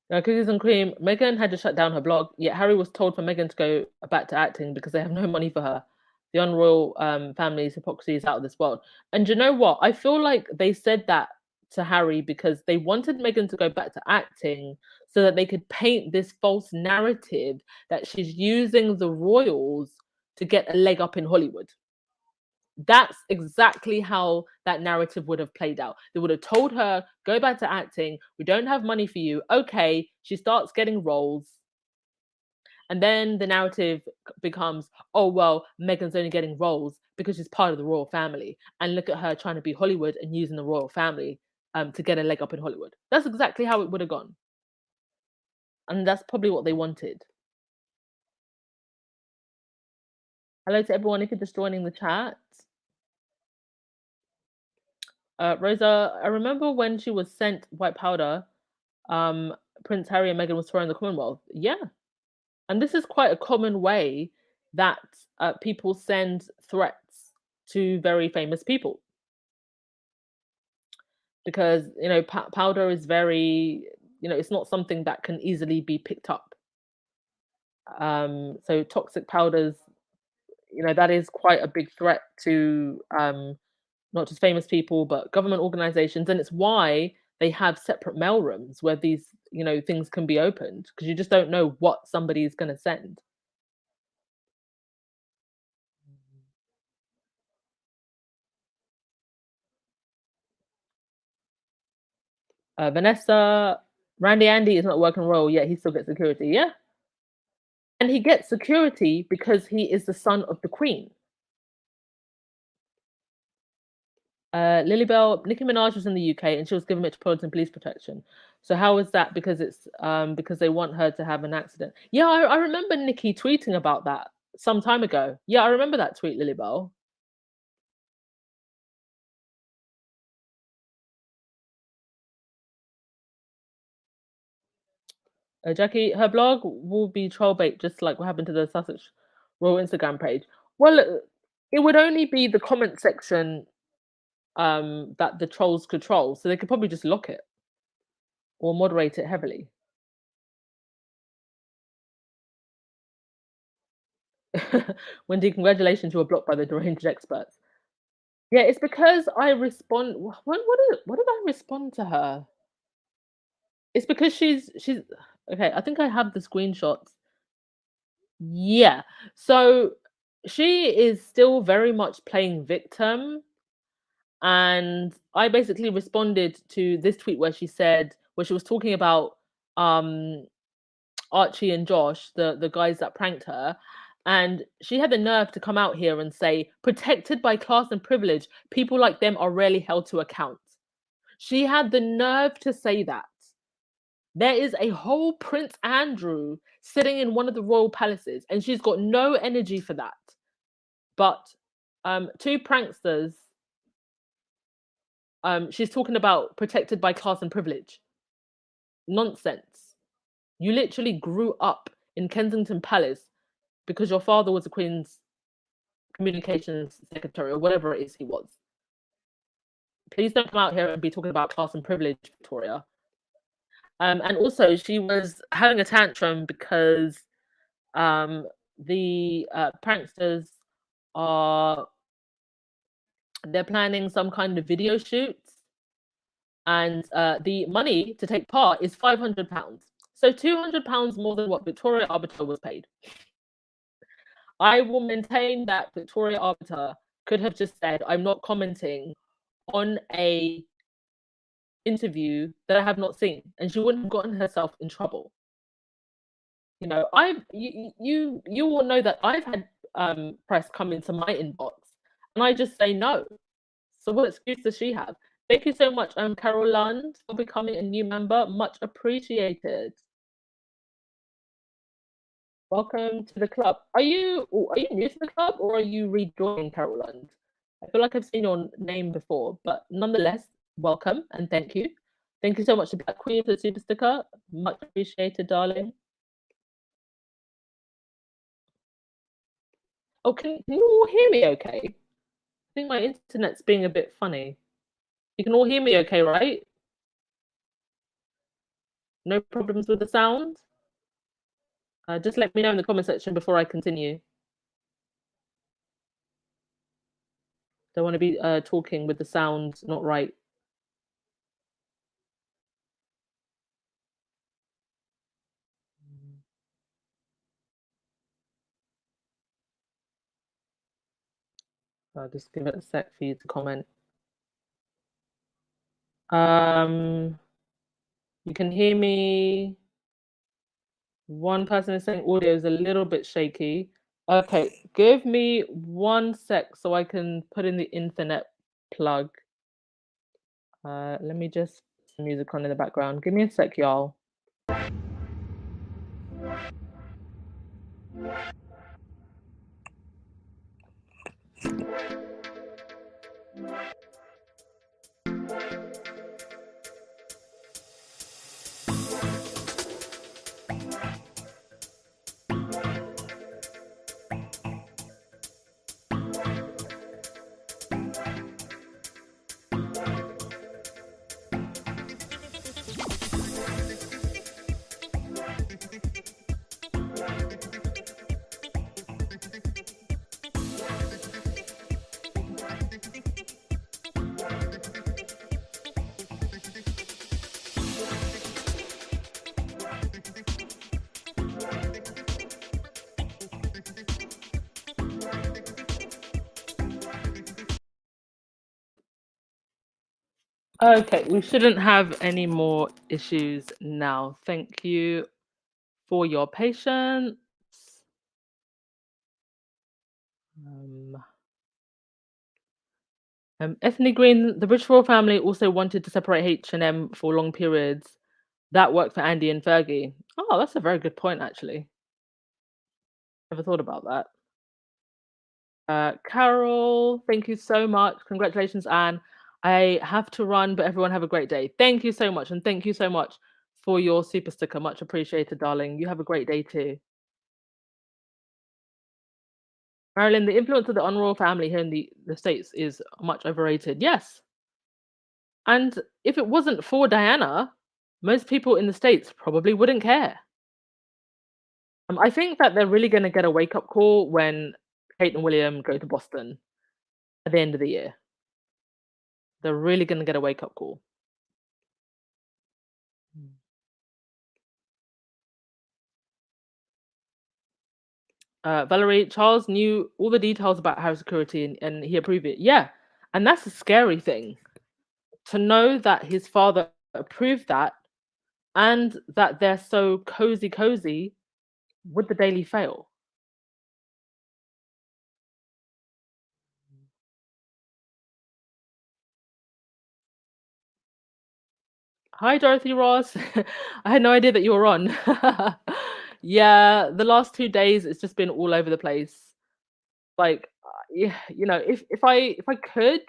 Cookies and cream. Meghan had to shut down her blog, yet Harry was told for Meghan to go back to acting because they have no money for her. The unroyal family's hypocrisy is out of this world. And you know what? I feel like they said that to Harry because they wanted Meghan to go back to acting so that they could paint this false narrative that she's using the royals to get a leg up in Hollywood. That's exactly how that narrative would have played out. They would have told her, go back to acting. We don't have money for you. Okay. She starts getting roles. And then the narrative becomes, oh, well, Meghan's only getting roles because she's part of the royal family. And look at her trying to be Hollywood and using the royal family to get a leg up in Hollywood. That's exactly how it would have gone. And that's probably what they wanted. Hello to everyone. If you're just joining the chat. Rosa, I remember when she was sent white powder, Prince Harry and Meghan was touring the Commonwealth. Yeah. And this is quite a common way that people send threats to very famous people. Because, you know, powder is very, you know, it's not something that can easily be picked up. So toxic powders, you know, that is quite a big threat to not just famous people, but government organizations. And it's why they have separate mail rooms where these, you know, things can be opened because you just don't know what somebody is going to send. Vanessa, Randy Andy is not working role yet. He still gets security. Yeah. And he gets security because he is the son of the Queen. Lilybell, Nicki Minaj was in the UK and she was given Metropolitan Police protection. So how is that? Because it's because they want her to have an accident. Yeah, I remember Nicki tweeting about that some time ago. Yeah, I remember that tweet, Lilybell. Jackie, her blog will be troll bait, just like what happened to the Sussex Royal Instagram page. Well, it would only be the comment section that the trolls could troll, so they could probably just lock it or moderate it heavily. Wendy, congratulations, you were blocked by the deranged experts. Yeah, it's because I respond. What did I respond to her? It's because she's okay. I think I have the screenshots. Yeah, so she is still very much playing victim, and I basically responded to this tweet where she was talking about Archie and Josh, the guys that pranked her, and she had the nerve to come out here and say, protected by class and privilege, people like them are rarely held to account. She had the nerve to say that. There is a whole Prince Andrew sitting in one of the royal palaces, and she's got no energy for that. But two pranksters, she's talking about protected by class and privilege. Nonsense. You literally grew up in Kensington Palace because your father was the Queen's communications secretary or whatever it is he was. Please don't come out here and be talking about class and privilege, Victoria. And also, she was having a tantrum because the pranksters are they're planning some kind of video shoots, and the money to take part is £500. So £200 more than what Victoria Arbiter was paid. I will maintain that Victoria Arbiter could have just said, "I'm not commenting on a interview that I have not seen," and she wouldn't have gotten herself in trouble. You know, you will know that I've had press come into my inbox, and I just say no. So what excuse does she have? Thank you so much, Carol Lund, for becoming a new member. Much appreciated. Welcome to the club. Are you new to the club, or are you rejoining, Carol Lund? I feel like I've seen your name before, but nonetheless, welcome and thank you. Thank you so much to Black Queen for the super sticker. Much appreciated, darling. Oh, can you all hear me okay? I think my internet's being a bit funny. You can all hear me okay, right? No problems with the sound? Just let me know in the comment section before I continue. Don't want to be talking with the sound not right. I'll just give it a sec for you to comment. You can hear me. One person is saying audio is a little bit shaky. Okay, give me 1 sec so I can put in the internet plug. Let me just put some music on in the background. Give me a sec, y'all. Okay, we shouldn't have any more issues now. Thank you for your patience. Ethnic Green, the British royal family also wanted to separate H&M for long periods. That worked for Andy and Fergie. Oh, that's a very good point, actually. Never thought about that. Carol, thank you so much. Congratulations, Anne. I have to run, but everyone have a great day. Thank you so much, and thank you so much for your super sticker. Much appreciated, darling. You have a great day too. Marilyn, the influence of the royal family here in the States is much overrated. Yes. And if it wasn't for Diana, most people in the States probably wouldn't care. I think that they're really going to get a wake up call when Kate and William go to Boston at the end of the year. They're really going to get a wake up call. Valerie, Charles knew all the details about house security and he approved it. Yeah. And that's a scary thing to know that his father approved that and that they're so cozy with the Daily Fail. Hi, Dorothy Ross. I had no idea that you were on. Yeah, the last 2 days it's just been all over the place. Like, yeah, you know, if I could,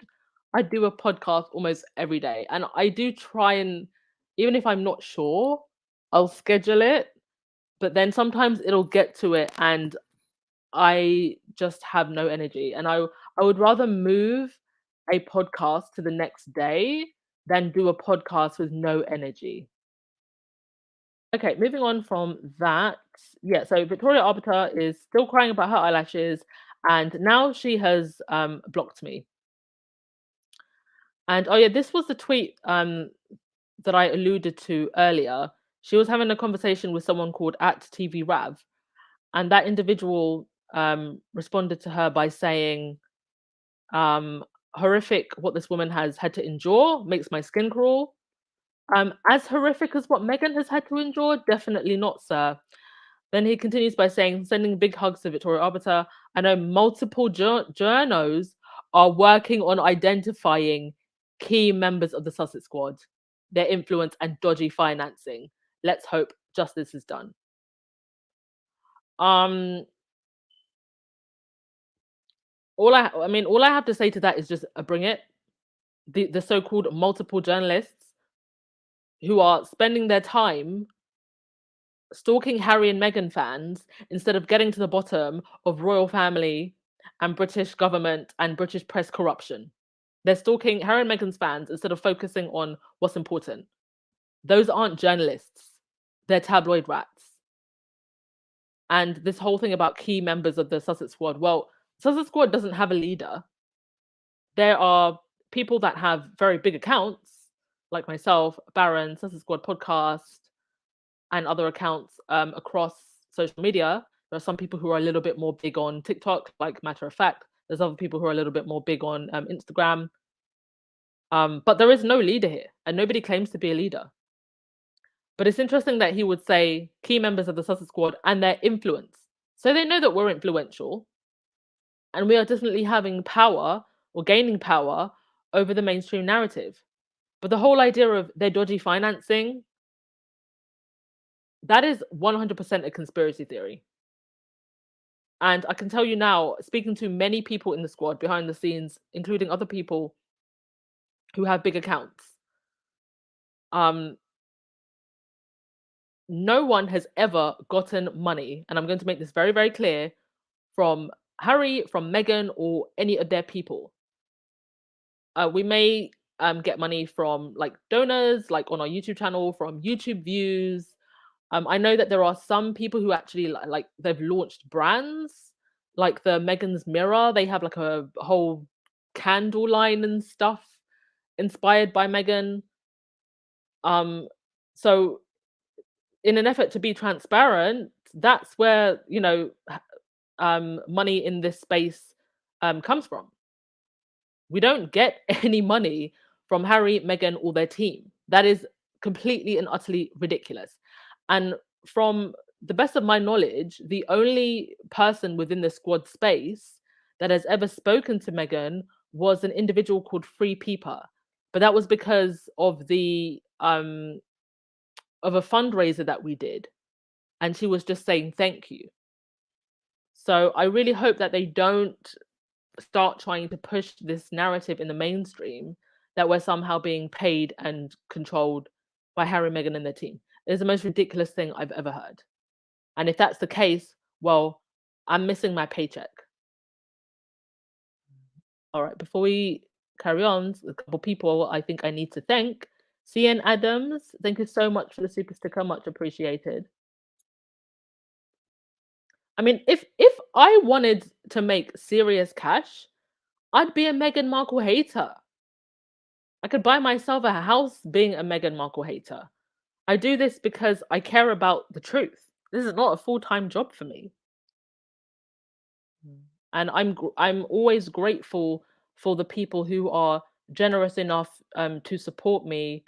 I'd do a podcast almost every day, and I do try and even if I'm not sure, I'll schedule it. But then sometimes it'll get to it, and I just have no energy, and I would rather move a podcast to the next day than do a podcast with no energy. Okay, moving on from that. Yeah, so Victoria Arbiter is still crying about her eyelashes And now she has blocked me. And oh yeah, this was the tweet that I alluded to earlier. She was having a conversation with someone called at TV Rav, and that individual responded to her by saying, um, horrific what this woman has had to endure, makes my skin crawl. As horrific as what Meghan has had to endure, definitely not, sir. Then he continues by saying, sending big hugs to Victoria Arbiter. I know multiple journos are working on identifying key members of the Sussex Squad, their influence and dodgy financing. Let's hope justice is done. Um, all I have to say to that is just bring it. The so-called multiple journalists who are spending their time stalking Harry and Meghan fans instead of getting to the bottom of royal family and British government and British press corruption. They're stalking Harry and Meghan's fans instead of focusing on what's important. Those aren't journalists, they're tabloid rats. And this whole thing about key members of the Sussex Squad, well, Sussex Squad doesn't have a leader. There are people that have very big accounts, like myself, Baron, Sussex Squad podcast, and other accounts across social media. There are some people who are a little bit more big on TikTok, like matter of fact. There's other people who are a little bit more big on Instagram. But there is no leader here, and nobody claims to be a leader. But it's interesting that he would say key members of the Sussex Squad and their influence. So they know that we're influential, and we are definitely having power or gaining power over the mainstream narrative. But the whole idea of their dodgy financing, that is 100% a conspiracy theory. And I can tell you now, speaking to many people in the squad behind the scenes, including other people who have big accounts, no one has ever gotten money, and I'm going to make this very, very clear, from Harry, from Meghan, or any of their people. We may get money from like donors, like on our YouTube channel, from YouTube views. I know that there are some people who actually like they've launched brands, like the Meghan's Mirror. They have like a whole candle line and stuff inspired by Meghan. So in an effort to be transparent, that's where money in this space comes from. We don't get any money from Harry, Meghan, or their team. That is completely and utterly ridiculous. And from the best of my knowledge, the only person within the squad space that has ever spoken to Meghan was an individual called Free Peeper. But that was because of the of a fundraiser that we did. And she was just saying thank you. So I really hope that they don't start trying to push this narrative in the mainstream that we're somehow being paid and controlled by Harry, Meghan, and their team. It's the most ridiculous thing I've ever heard. And if that's the case, well, I'm missing my paycheck. All right, before we carry on, a couple people I think I need to thank. CN Adams, thank you so much for the super sticker, much appreciated. I mean, if I wanted to make serious cash, I'd be a Meghan Markle hater. I could buy myself a house being a Meghan Markle hater. I do this because I care about the truth. This is not a full-time job for me. And I'm always grateful for the people who are generous enough to support me.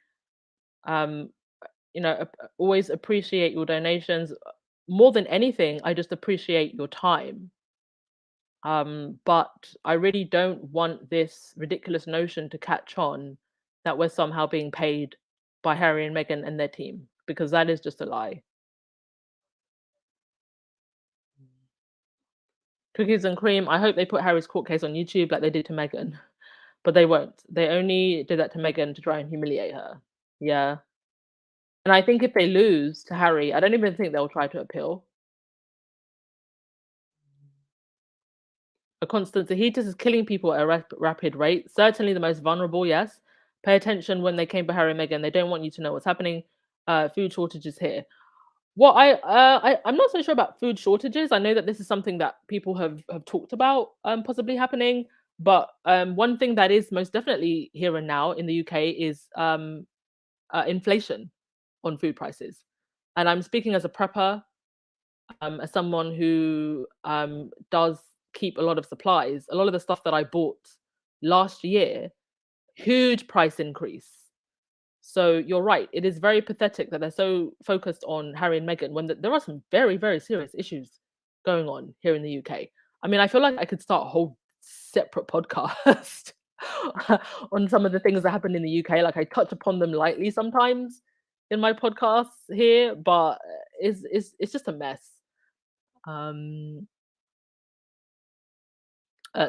Always appreciate your donations. More than anything, I just appreciate your time. But I really don't want this ridiculous notion to catch on that we're somehow being paid by Harry and Meghan and their team, because that is just a lie. Cookies and cream. I hope they put Harry's court case on YouTube like they did to Meghan, but they won't. They only did that to Meghan to try and humiliate her. Yeah. And I think if they lose to Harry, I don't even think they'll try to appeal. A constant. The heaters is killing people at a rapid rate. Certainly the most vulnerable, yes. Pay attention when they came for Harry and Meghan. They don't want you to know what's happening. Food shortages here. Well, I'm not so sure about food shortages. I know that this is something that people have talked about possibly happening, but one thing that is most definitely here and now in the UK is inflation on food prices. And I'm speaking as a prepper, as someone who does keep a lot of supplies. A lot of the stuff that I bought last year, huge price increase. So you're right. It is very pathetic that they're so focused on Harry and Meghan when there are some very, very serious issues going on here in the UK. I mean, I feel like I could start a whole separate podcast on some of the things that happen in the UK. Like I touch upon them lightly sometimes in my podcasts here, but it's just a mess. Um,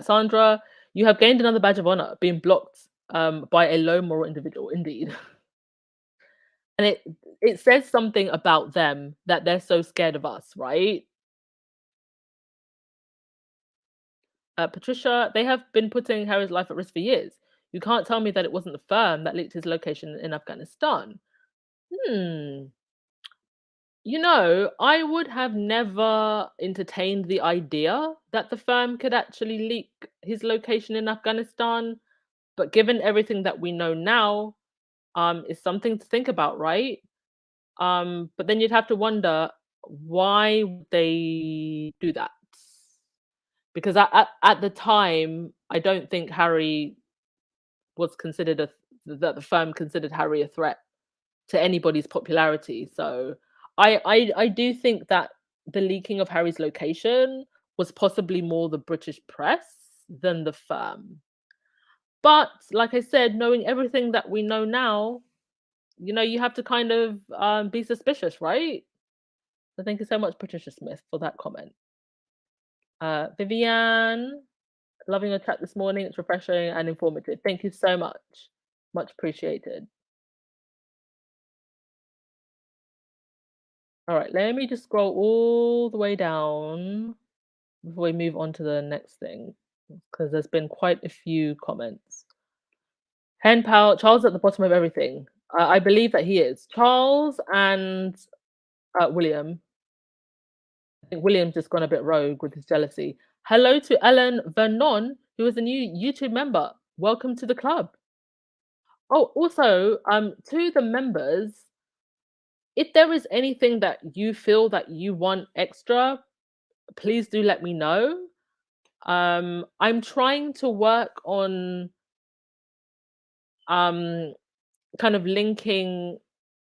Sandra, you have gained another badge of honor, being blocked by a low moral individual. Indeed. And it says something about them that they're so scared of us, right? Patricia, they have been putting Harry's life at risk for years. You can't tell me that it wasn't the firm that leaked his location in Afghanistan. Hmm. I would have never entertained the idea that the firm could actually leak his location in Afghanistan. But given everything that we know now, is something to think about, right? But then you'd have to wonder why would they do that? Because at the time, I don't think Harry was considered that the firm considered Harry a threat to anybody's popularity. So I do think that the leaking of Harry's location was possibly more the British press than the firm. But like I said, knowing everything that we know now, you have to kind of be suspicious, right? So thank you so much, Patricia Smith, for that comment. Vivian, loving your chat this morning. It's refreshing and informative. Thank you so much. Much appreciated. All right, let me just scroll all the way down before we move on to the next thing, because there's been quite a few comments. Hen Pal, Charles at the bottom of everything. I believe that he is. Charles and William. I think William's just gone a bit rogue with his jealousy. Hello to Ellen Vernon, who is a new YouTube member. Welcome to the club. Oh, also, to the members, if there is anything that you feel that you want extra, please do let me know. I'm trying to work on um kind of linking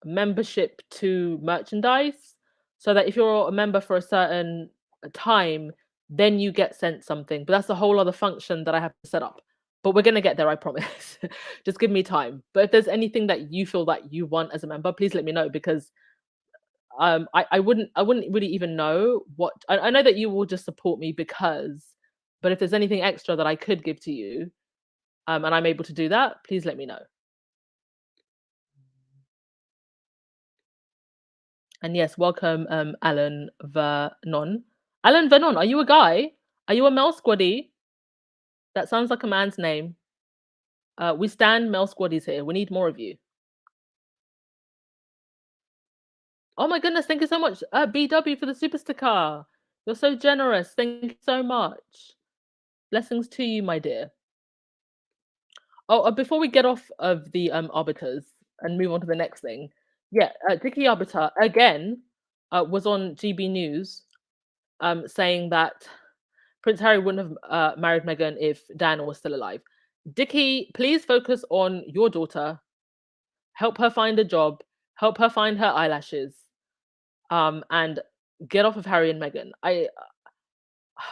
membership to merchandise so that if you're a member for a certain time, then you get sent something. But that's a whole other function that I have to set up. But we're gonna get there, I promise. Just give me time. But if there's anything that you feel that you want as a member, please let me know because I wouldn't really even know what I know that you will just support me because but if there's anything extra that I could give to you, and I'm able to do that, please let me know. And yes, welcome, Alan Vernon. Alan Vernon, are you a guy? Are you a Mel Squaddy? That sounds like a man's name. We stand Mel Squaddies here. We need more of you. Oh my goodness, thank you so much, BW, for the super sticker. You're so generous. Thank you so much. Blessings to you, my dear. Oh, before we get off of the arbiters and move on to the next thing, yeah, Dickie Arbiter again was on GB News saying that Prince Harry wouldn't have married Meghan if Diana was still alive. Dickie, please focus on your daughter. Help her find a job. Help her find her eyelashes. And get off of Harry and Meghan.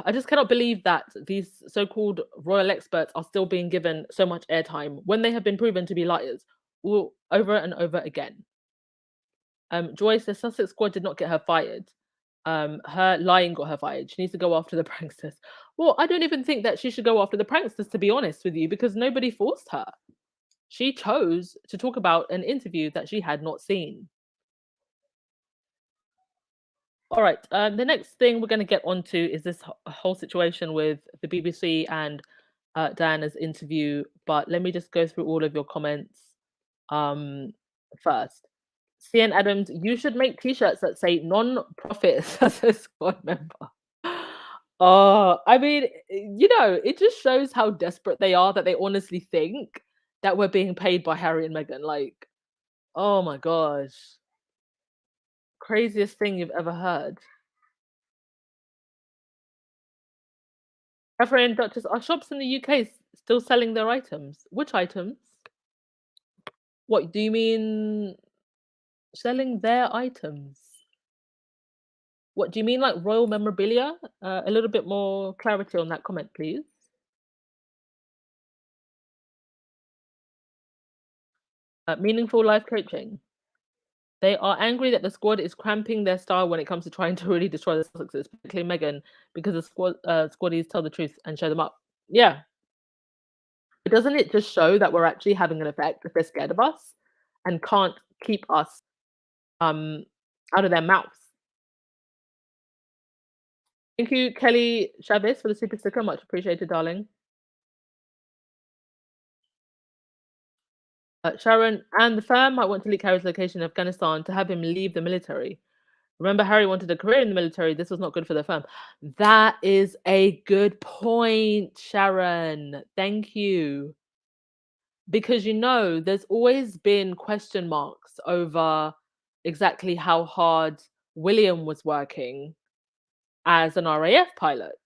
I just cannot believe that these so-called royal experts are still being given so much airtime when they have been proven to be liars all over and over again. Joyce, the Sussex squad did not get her fired. Her lying got her fired. She needs to go after the pranksters. Well, I don't even think that she should go after the pranksters, to be honest with you, because nobody forced her. She chose to talk about an interview that she had not seen. All right. The next thing we're going to get onto is this whole situation with the BBC and Diana's interview. But let me just go through all of your comments first. CN Adams, you should make t-shirts that say non-profit as a squad member. Oh, I mean, it just shows how desperate they are that they honestly think that we're being paid by Harry and Meghan. Like, oh my gosh. Craziest thing you've ever heard. Catherine and Duchess, are shops in the UK still selling their items? Which items? What do you mean selling their items? What do you mean, like royal memorabilia? A little bit more clarity on that comment, please. Meaningful life coaching. They are angry that the squad is cramping their style when it comes to trying to really destroy the Sussexes, particularly Meghan, because the squaddies tell the truth and show them up. Yeah, but doesn't it just show that we're actually having an effect if they're scared of us and can't keep us um out of their mouths? Thank you, Kelly Chavez, for the super sticker. Much appreciated, darling. Sharon and the firm might want to leak Harry's location in Afghanistan to have him leave the military. Remember, Harry wanted a career in the military. This was not good for the firm. That is a good point, Sharon. Thank you. Because there's always been question marks over exactly how hard William was working as an RAF pilot.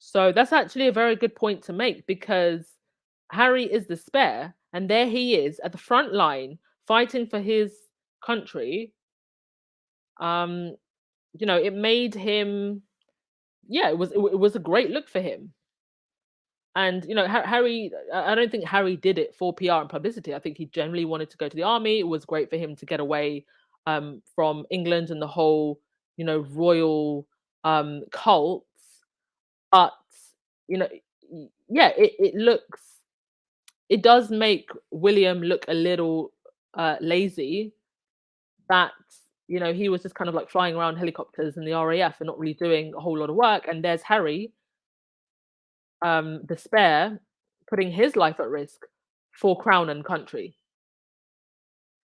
So that's actually a very good point to make, because Harry is the spare, and there he is at the front line fighting for his country. Um, it made him, yeah, it was a great look for him. And Harry, I don't think Harry did it for PR and publicity. I think he generally wanted to go to the army. It was great for him to get away from England and the whole, royal cults. But you know, yeah, it does make William look a little lazy. That he was just kind of like flying around helicopters in the RAF and not really doing a whole lot of work. And there's Harry, the spare, putting his life at risk for crown and country.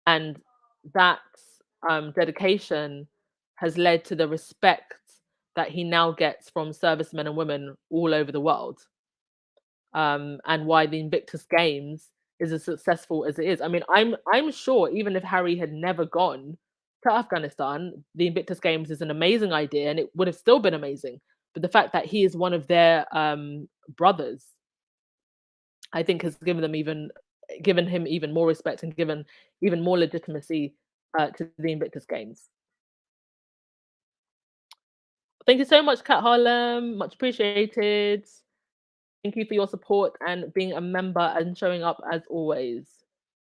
And that dedication has led to the respect that he now gets from servicemen and women all over the world. And why the Invictus Games is as successful as it is. I mean, I'm sure even if Harry had never gone to Afghanistan, the Invictus Games is an amazing idea, and it would have still been amazing. But the fact that he is one of their brothers, I think, has given him even more respect and given even more legitimacy to the Invictus Games. Thank you so much, Kat Harlem. Much appreciated. Thank you for your support and being a member and showing up as always.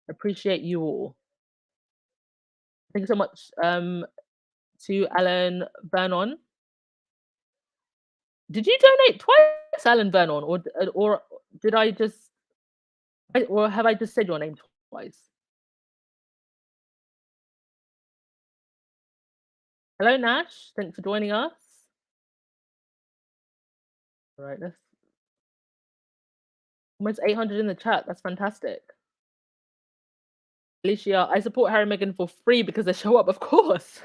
Appreciate you all. Thank you so much to Alan Vernon. Did you donate twice, Alan Vernon, or did I just, or have I just said your name twice? Hello, Nash. Thanks for joining us. All right, that's almost 800 in the chat. That's fantastic. Alicia, I support Harry and Meghan for free because they show up, of course.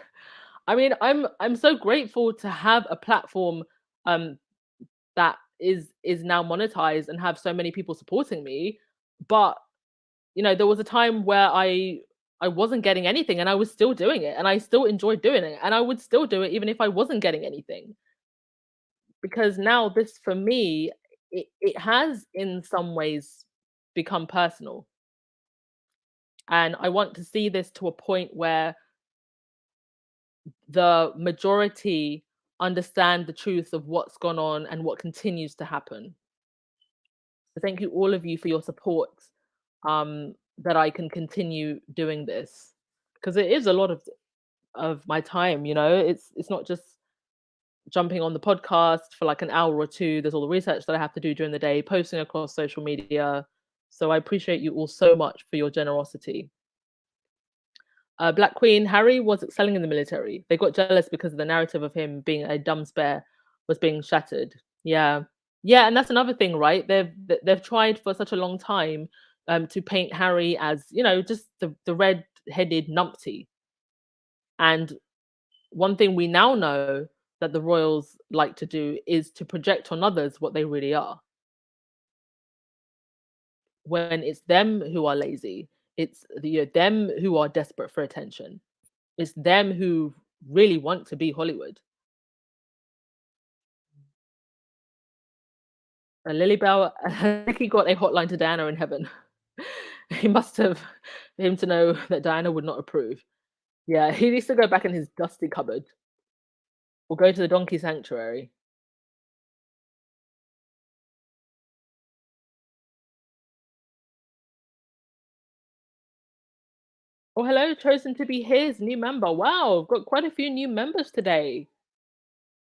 I mean, I'm so grateful to have a platform that is now monetized and have so many people supporting me. But there was a time where I wasn't getting anything, and I was still doing it, and I still enjoyed doing it, and I would still do it even if I wasn't getting anything. Because now this, for me, it has in some ways become personal. And I want to see this to a point where the majority understand the truth of what's gone on and what continues to happen. So thank you, all of you, for your support, that I can continue doing this, because it is a lot of my time. It's not just jumping on the podcast for like an hour or two. There's all the research that I have to do during the day, posting across social media. So I appreciate you all so much for your generosity. Black Queen, Harry was excelling in the military. They got jealous because the narrative of him being a dumb spare was being shattered. Yeah, and that's another thing, right? They've tried for such a long time to paint Harry as just the red headed numpty. And one thing we now know that the royals like to do is to project on others what they really are. When it's them who are lazy, it's them who are desperate for attention. It's them who really want to be Hollywood. And Lilybell, I think he got a hotline to Diana in heaven. He must have, for him to know that Diana would not approve. Yeah, he needs to go back in his dusty cupboard or go to the donkey sanctuary. Oh, hello, chosen to be his new member. Wow, we've got quite a few new members today.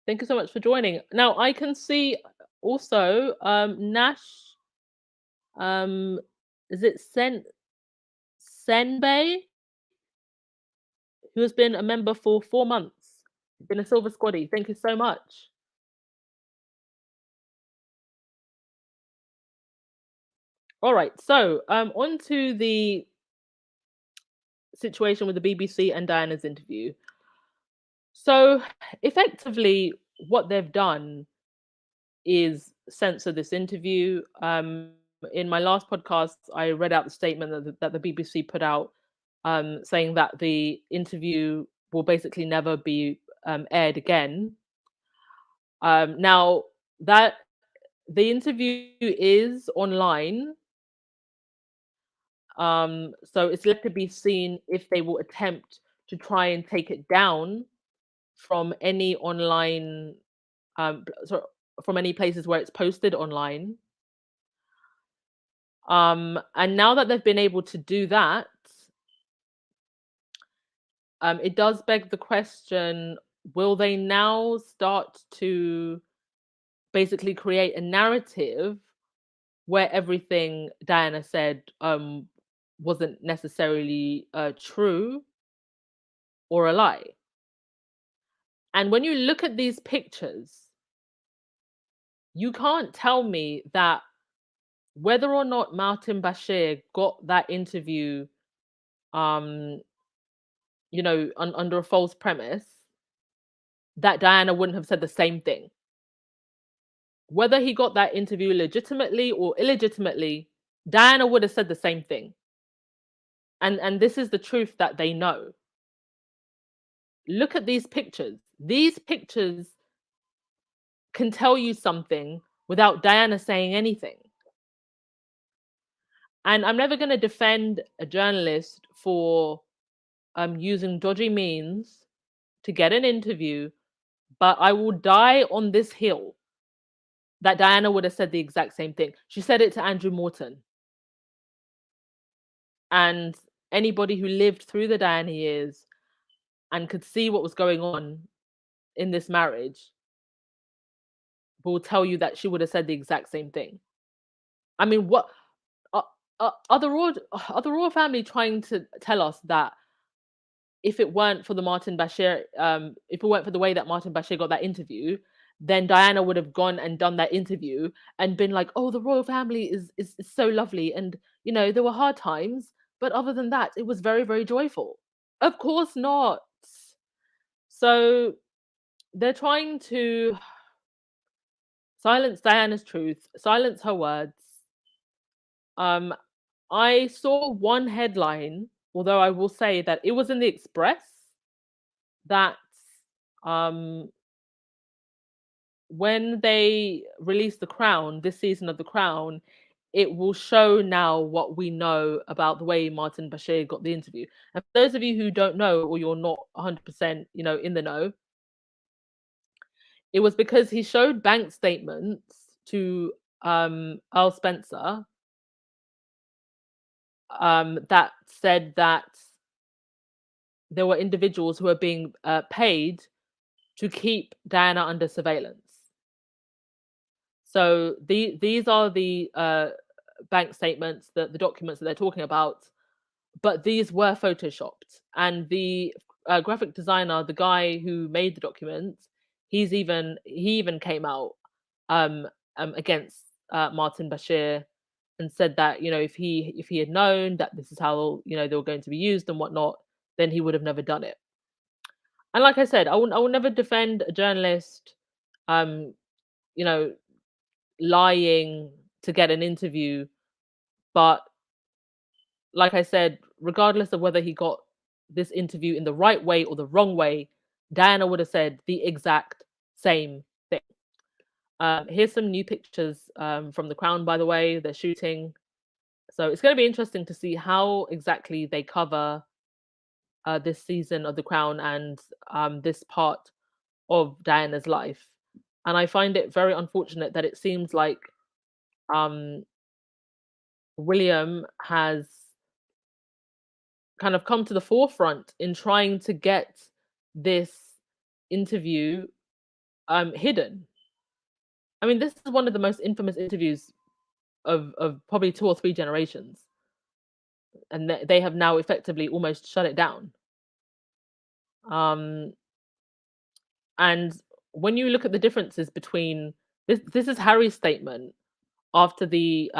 Thank you so much for joining. Now I can see also Nash, um, is it Senbei, who has been a member for 4 months. Been a silver squaddy. Thank you so much. All right, so on to the situation with the BBC and Diana's interview. So effectively, what they've done is censor this interview. In my last podcast, I read out the statement that the BBC put out, saying that the interview will basically never be aired again. Now that the interview is online, so it's left to be seen if they will attempt to try and take it down from any online, from any places where it's posted online. And now that they've been able to do that, it does beg the question, will they now start to basically create a narrative where everything Diana said wasn't necessarily true or a lie? And when you look at these pictures, you can't tell me that whether or not Martin Bashir got that interview, um, under a false premise, that Diana wouldn't have said the same thing. Whether he got that interview legitimately or illegitimately, Diana would have said the same thing. And this is the truth that they know. Look at these pictures. These pictures can tell you something without Diana saying anything. And I'm never going to defend a journalist for using dodgy means to get an interview, but I will die on this hill that Diana would have said the exact same thing. She said it to Andrew Morton. And anybody who lived through the Diana years and could see what was going on in this marriage will tell you that she would have said the exact same thing. I mean, what are the royal family trying to tell us that if it weren't for the Martin Bashir, if it weren't for the way that Martin Bashir got that interview, then Diana would have gone and done that interview and been like, "Oh, the royal family is so lovely, and there were hard times, but other than that, it was very, very joyful." Of course not. So they're trying to silence Diana's truth, silence her words. I saw one headline, although I will say that it was in the Express, that when they release The Crown, this season of The Crown, it will show now what we know about the way Martin Bashir got the interview. And for those of you who don't know, or you're not 100%, in the know, it was because he showed bank statements to Earl Spencer that said that there were individuals who were being paid to keep Diana under surveillance. So these are the bank statements, the documents that they're talking about, but these were photoshopped. And the graphic designer, the guy who made the documents, he even came out against Martin Bashir and said that, if he had known that this is how, they were going to be used and whatnot, then he would have never done it. And like I said, I will never defend a journalist, um, you know, lying to get an interview. But like I said, regardless of whether he got this interview in the right way or the wrong way, Diana would have said the exact same thing. Here's some new pictures from The Crown, by the way. They're shooting. So it's going to be interesting to see how exactly they cover this season of The Crown and this part of Diana's life. And I find it very unfortunate that it seems like um, William has kind of come to the forefront in trying to get this interview hidden. I mean, this is one of the most infamous interviews of probably two or three generations, and they have now effectively almost shut it down. Um, and when you look at the differences between this is Harry's statement after the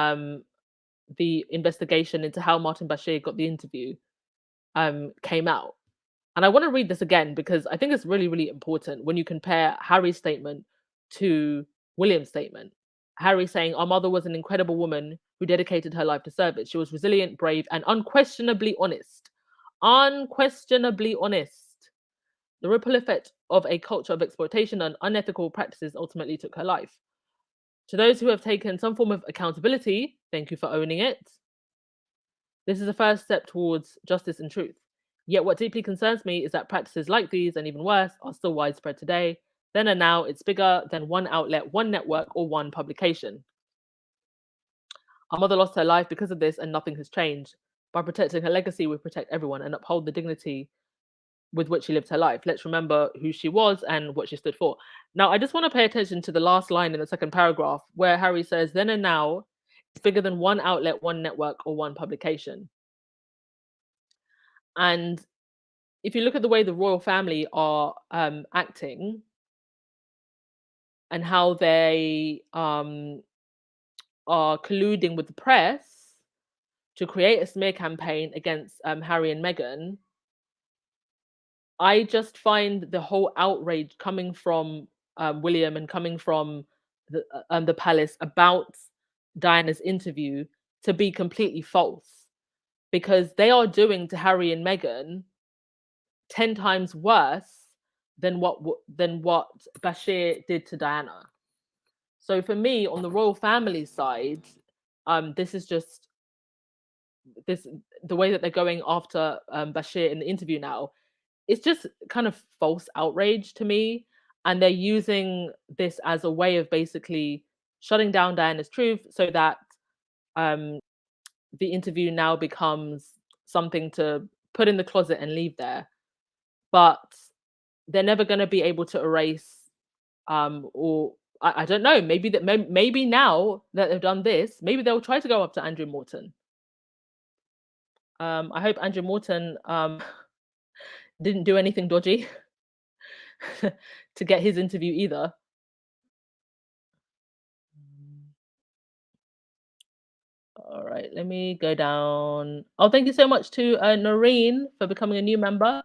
investigation into how Martin Bashir got the interview came out. And I want to read this again because I think it's really, really important when you compare Harry's statement to William's statement. Harry saying, "Our mother was an incredible woman who dedicated her life to service. She was resilient, brave, and unquestionably honest." Unquestionably honest. The ripple effect of a culture of exploitation and unethical practices ultimately took her life. To those who have taken some form of accountability, thank you for owning it. This is a first step towards justice and truth. Yet what deeply concerns me is that practices like these, and even worse, are still widespread today. Then and now, it's bigger than one outlet, one network, or one publication. Our mother lost her life because of this, and nothing has changed. By protecting her legacy, we protect everyone and uphold the dignity with which she lived her life. Let's remember who she was and what she stood for. Now, I just want to pay attention to the last line in the second paragraph, where Harry says, "Then and now, it's bigger than one outlet, one network, or one publication." And if you look at the way the royal family are acting and how they are colluding with the press to create a smear campaign against Harry and Meghan, I just find the whole outrage coming from William and coming from the palace about Diana's interview to be completely false, because they are doing to Harry and Meghan 10 times worse than what Bashir did to Diana. So for me, on the royal family side, this is just this the way that they're going after Bashir in the interview now. It's just kind of false outrage to me, and they're using this as a way of basically shutting down Diana's truth, so that um, the interview now becomes something to put in the closet and leave there. But they're never going to be able to erase or I don't know, maybe now that they've done this, maybe they'll try to go up to Andrew Morton. I hope Andrew Morton didn't do anything dodgy to get his interview either. All right, let me go down. Oh, thank you so much to Noreen for becoming a new member.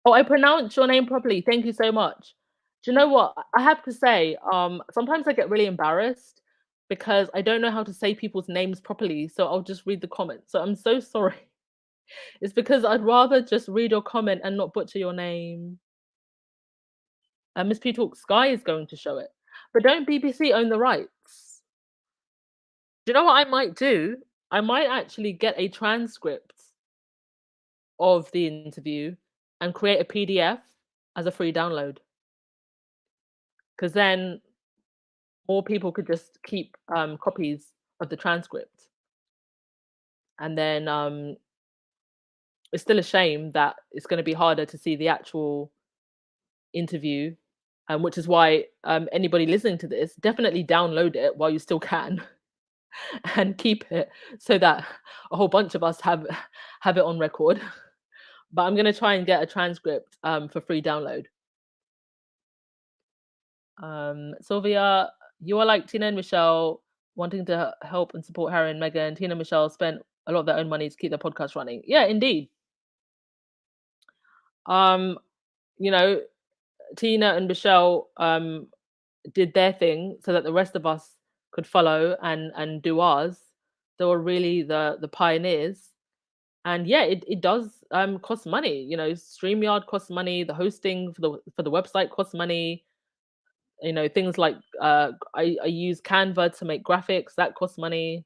Oh, I pronounced your name properly. Thank you so much. Do you know what? I have to say, sometimes I get really embarrassed because I don't know how to say people's names properly, so I'll just read the comments. So I'm so sorry. It's because I'd rather just read your comment and not butcher your name. Miss P Talk Sky is going to show it. But don't BBC own the rights? Do you know what I might do? I might actually get a transcript of the interview and create a PDF as a free download. Because then more people could just keep copies of the transcript. And then it's still a shame that it's going to be harder to see the actual interview, which is why anybody listening to this, definitely download it while you still can and keep it so that a whole bunch of us have it on record. But I'm going to try and get a transcript for free download. Sylvia, you are like Tina and Michelle. wanting to help and support Harry and Meghan. Tina and Michelle spent a lot of their own money to keep their podcast running. Yeah, indeed. Um, you know, Tina and Michelle did their thing so that the rest of us could follow and do ours. They were really the pioneers. And yeah, it does cost money. StreamYard costs money, the hosting for the website costs money. Things like I use Canva to make graphics, that costs money.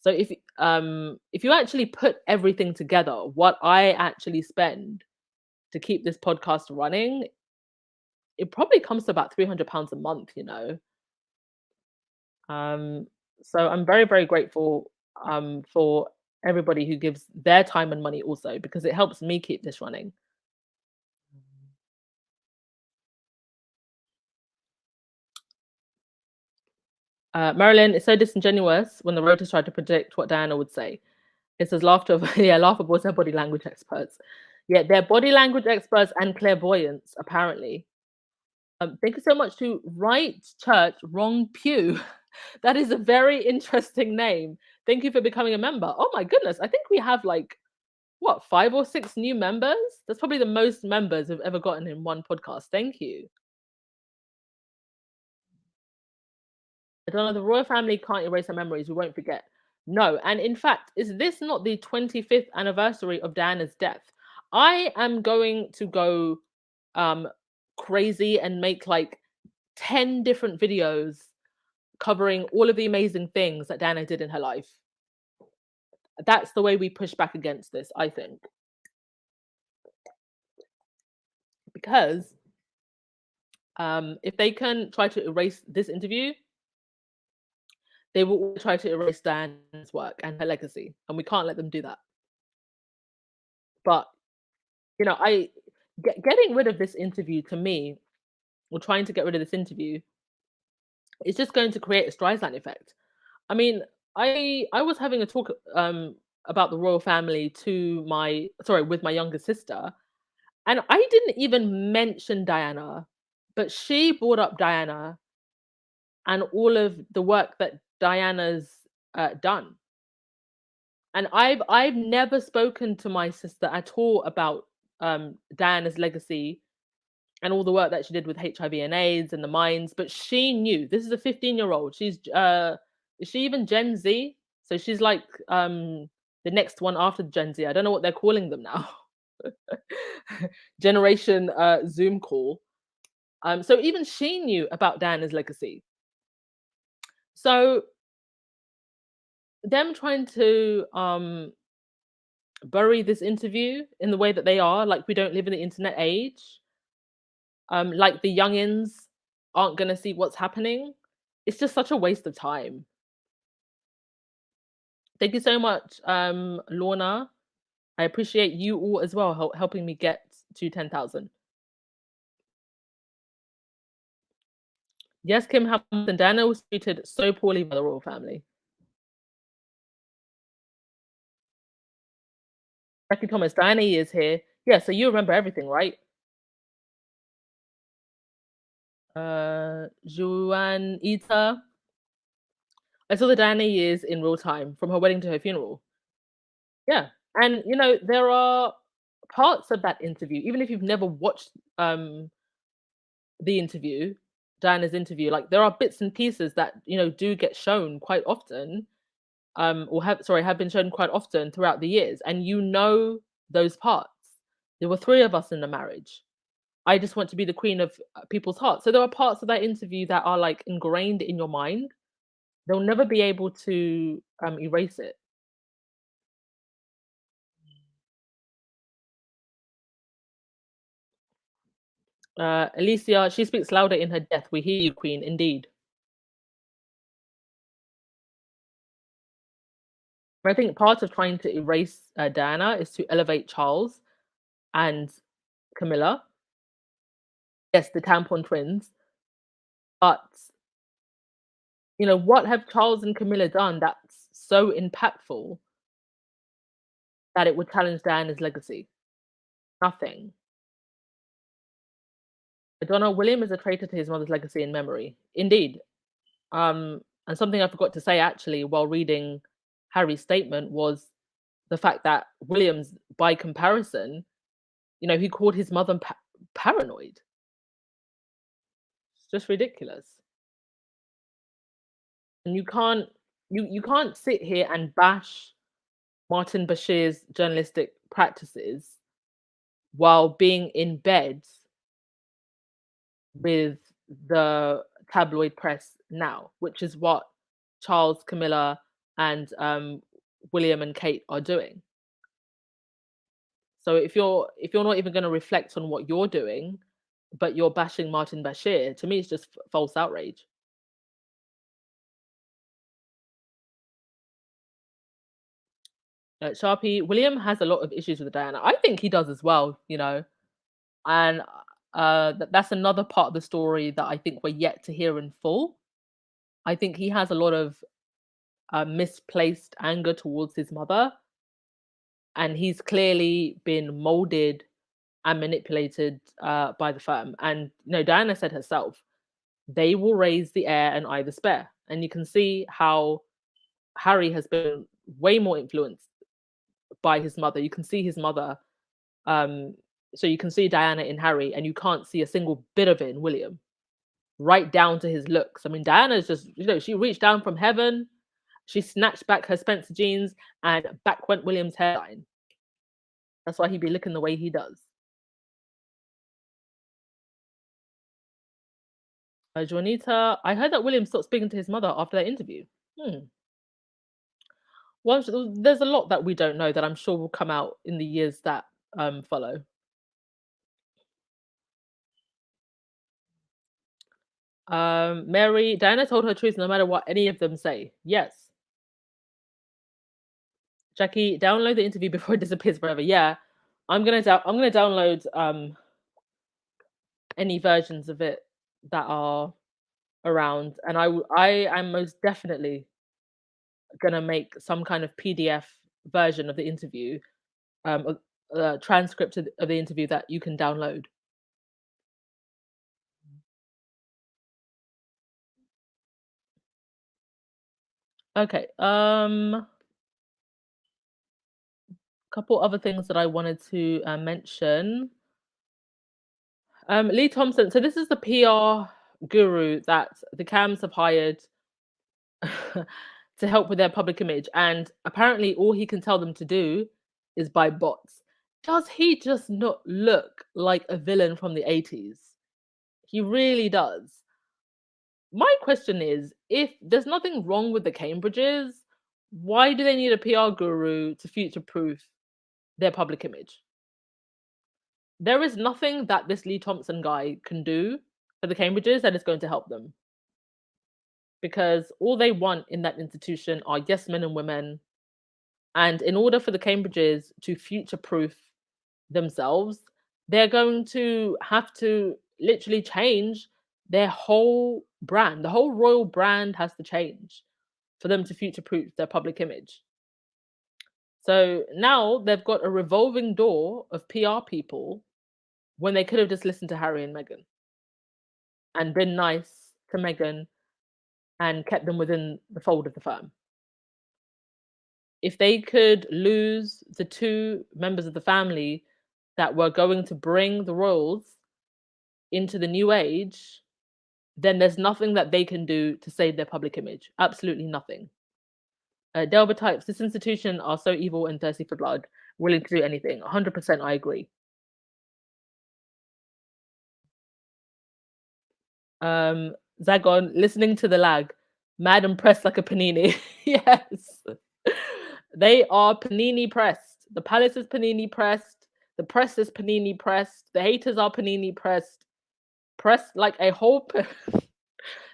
So if you actually put everything together, what I actually spend to keep this podcast running, it probably comes to about £300 a month. Um, so I'm very, very grateful for everybody who gives their time and money also, because it helps me keep this running. Marilyn, it's so disingenuous when the Reuters tried to predict what Diana would say. It says laughter, yeah, laughable. They're body language experts. Yeah, they're body language experts and clairvoyants, apparently. Thank you so much to Right Church, Wrong Pew. That is a very interesting name. Thank you for becoming a member. Oh my goodness, I think we have like what, 5 or 6 new members? That's probably the most members we've ever gotten in one podcast. Thank you. I don't know. The royal family can't erase our memories. We won't forget. No. And in fact, is this not the 25th anniversary of Diana's death? I am going to go um, crazy and make like 10 different videos covering all of the amazing things that Diana did in her life. That's the way we push back against this, I think. Because if they can try to erase this interview, they will try to erase Diana's work and her legacy, and we can't let them do that. But getting rid of this interview, to me, or trying to get rid of this interview, is just going to create a Streisand effect. I mean, I was having a talk about the royal family with my younger sister, and I didn't even mention Diana, but she brought up Diana and all of the work that Diana's done. And I've never spoken to my sister at all about Diana's legacy and all the work that she did with HIV and AIDS and the mines, but she knew. This is a 15-year-old. She's is she even Gen Z? So she's like the next one after Gen Z. I don't know what they're calling them now. Generation Zoom call. So even she knew about Diana's legacy. So them trying to bury this interview in the way that they are, like we don't live in the internet age, like the youngins aren't going to see what's happening. It's just such a waste of time. Thank you so much, Lorna. I appreciate you all as well helping me get to 10,000. Yes, Kim Hamilton, Diana was treated so poorly by the royal family. Becky Thomas, Diana is here. Yeah, so you remember everything, right? Juan Ita. I saw the Diana years in real time, from her wedding to her funeral. Yeah. And there are parts of that interview, even if you've never watched the interview, Diana's interview, like there are bits and pieces that do get shown quite often, have been shown quite often throughout the years, and those parts. There were 3 of us in the marriage. I just want to be the queen of people's hearts. So there are parts of that interview that are like ingrained in your mind. They'll never be able to erase it. Alicia, she speaks louder in her death. We hear you, queen, indeed. I think part of trying to erase Diana is to elevate Charles and Camilla. Yes, the tampon twins. But, what have Charles and Camilla done that's so impactful that it would challenge Diana's legacy? Nothing. Donna, William is a traitor to his mother's legacy and memory. Indeed. And something I forgot to say actually while reading Harry's statement was the fact that Williams, by comparison, he called his mother paranoid. It's just ridiculous. And you can't sit here and bash Martin Bashir's journalistic practices while being in bed with the tabloid press now, which is what Charles, Camilla, and William and Kate are doing. So if you're not even going to reflect on what you're doing, but you're bashing Martin Bashir, to me, it's just false outrage. Sharpie, William has a lot of issues with Diana. I think he does as well, and that's another part of the story that I think we're yet to hear in full. I think he has a lot of misplaced anger towards his mother, and he's clearly been molded and manipulated by the firm. And Diana said herself, they will raise the heir and I the spare. And you can see how Harry has been way more influenced by his mother. You can see his mother. So you can see Diana in Harry, and you can't see a single bit of it in William, right down to his looks. I mean, Diana's just, she reached down from heaven, she snatched back her Spencer jeans, and back went William's hairline. That's why he'd be looking the way he does. Juanita, I heard that William stopped speaking to his mother after that interview. Well, there's a lot that we don't know that I'm sure will come out in the years that follow. Mary, Diana told her truth no matter what any of them say. Yes. Jackie, download the interview before it disappears forever. Yeah, I'm gonna download any versions of it that are around, and I am most definitely gonna make some kind of PDF version of the interview, a transcript of the interview that you can download. Okay. Couple other things that I wanted to mention. Lee Thompson. So this is the PR guru that the Cams have hired to help with their public image, and apparently all he can tell them to do is buy bots. Does he just not look like a villain from the 80s? He really does. My question is, if there's nothing wrong with the Cambridges, why do they need a PR guru to future-proof their public image? There is nothing that this Lee Thompson guy can do for the Cambridges that is going to help them. Because all they want in that institution are yes men and women. And in order for the Cambridges to future-proof themselves, they're going to have to literally change their whole brand. The whole royal brand has to change for them to future-proof their public image. So now they've got a revolving door of PR people when they could have just listened to Harry and Meghan and been nice to Meghan and kept them within the fold of the firm. If they could lose the two members of the family that were going to bring the royals into the new age, then there's nothing that they can do to save their public image. Absolutely nothing. Delbert types, this institution are so evil and thirsty for blood, willing to do anything. 100% I agree. Zagon, listening to the lag, mad and pressed like a panini. Yes. They are panini pressed. The palace is panini pressed. The press is panini pressed. The haters are panini pressed. Pressed like a whole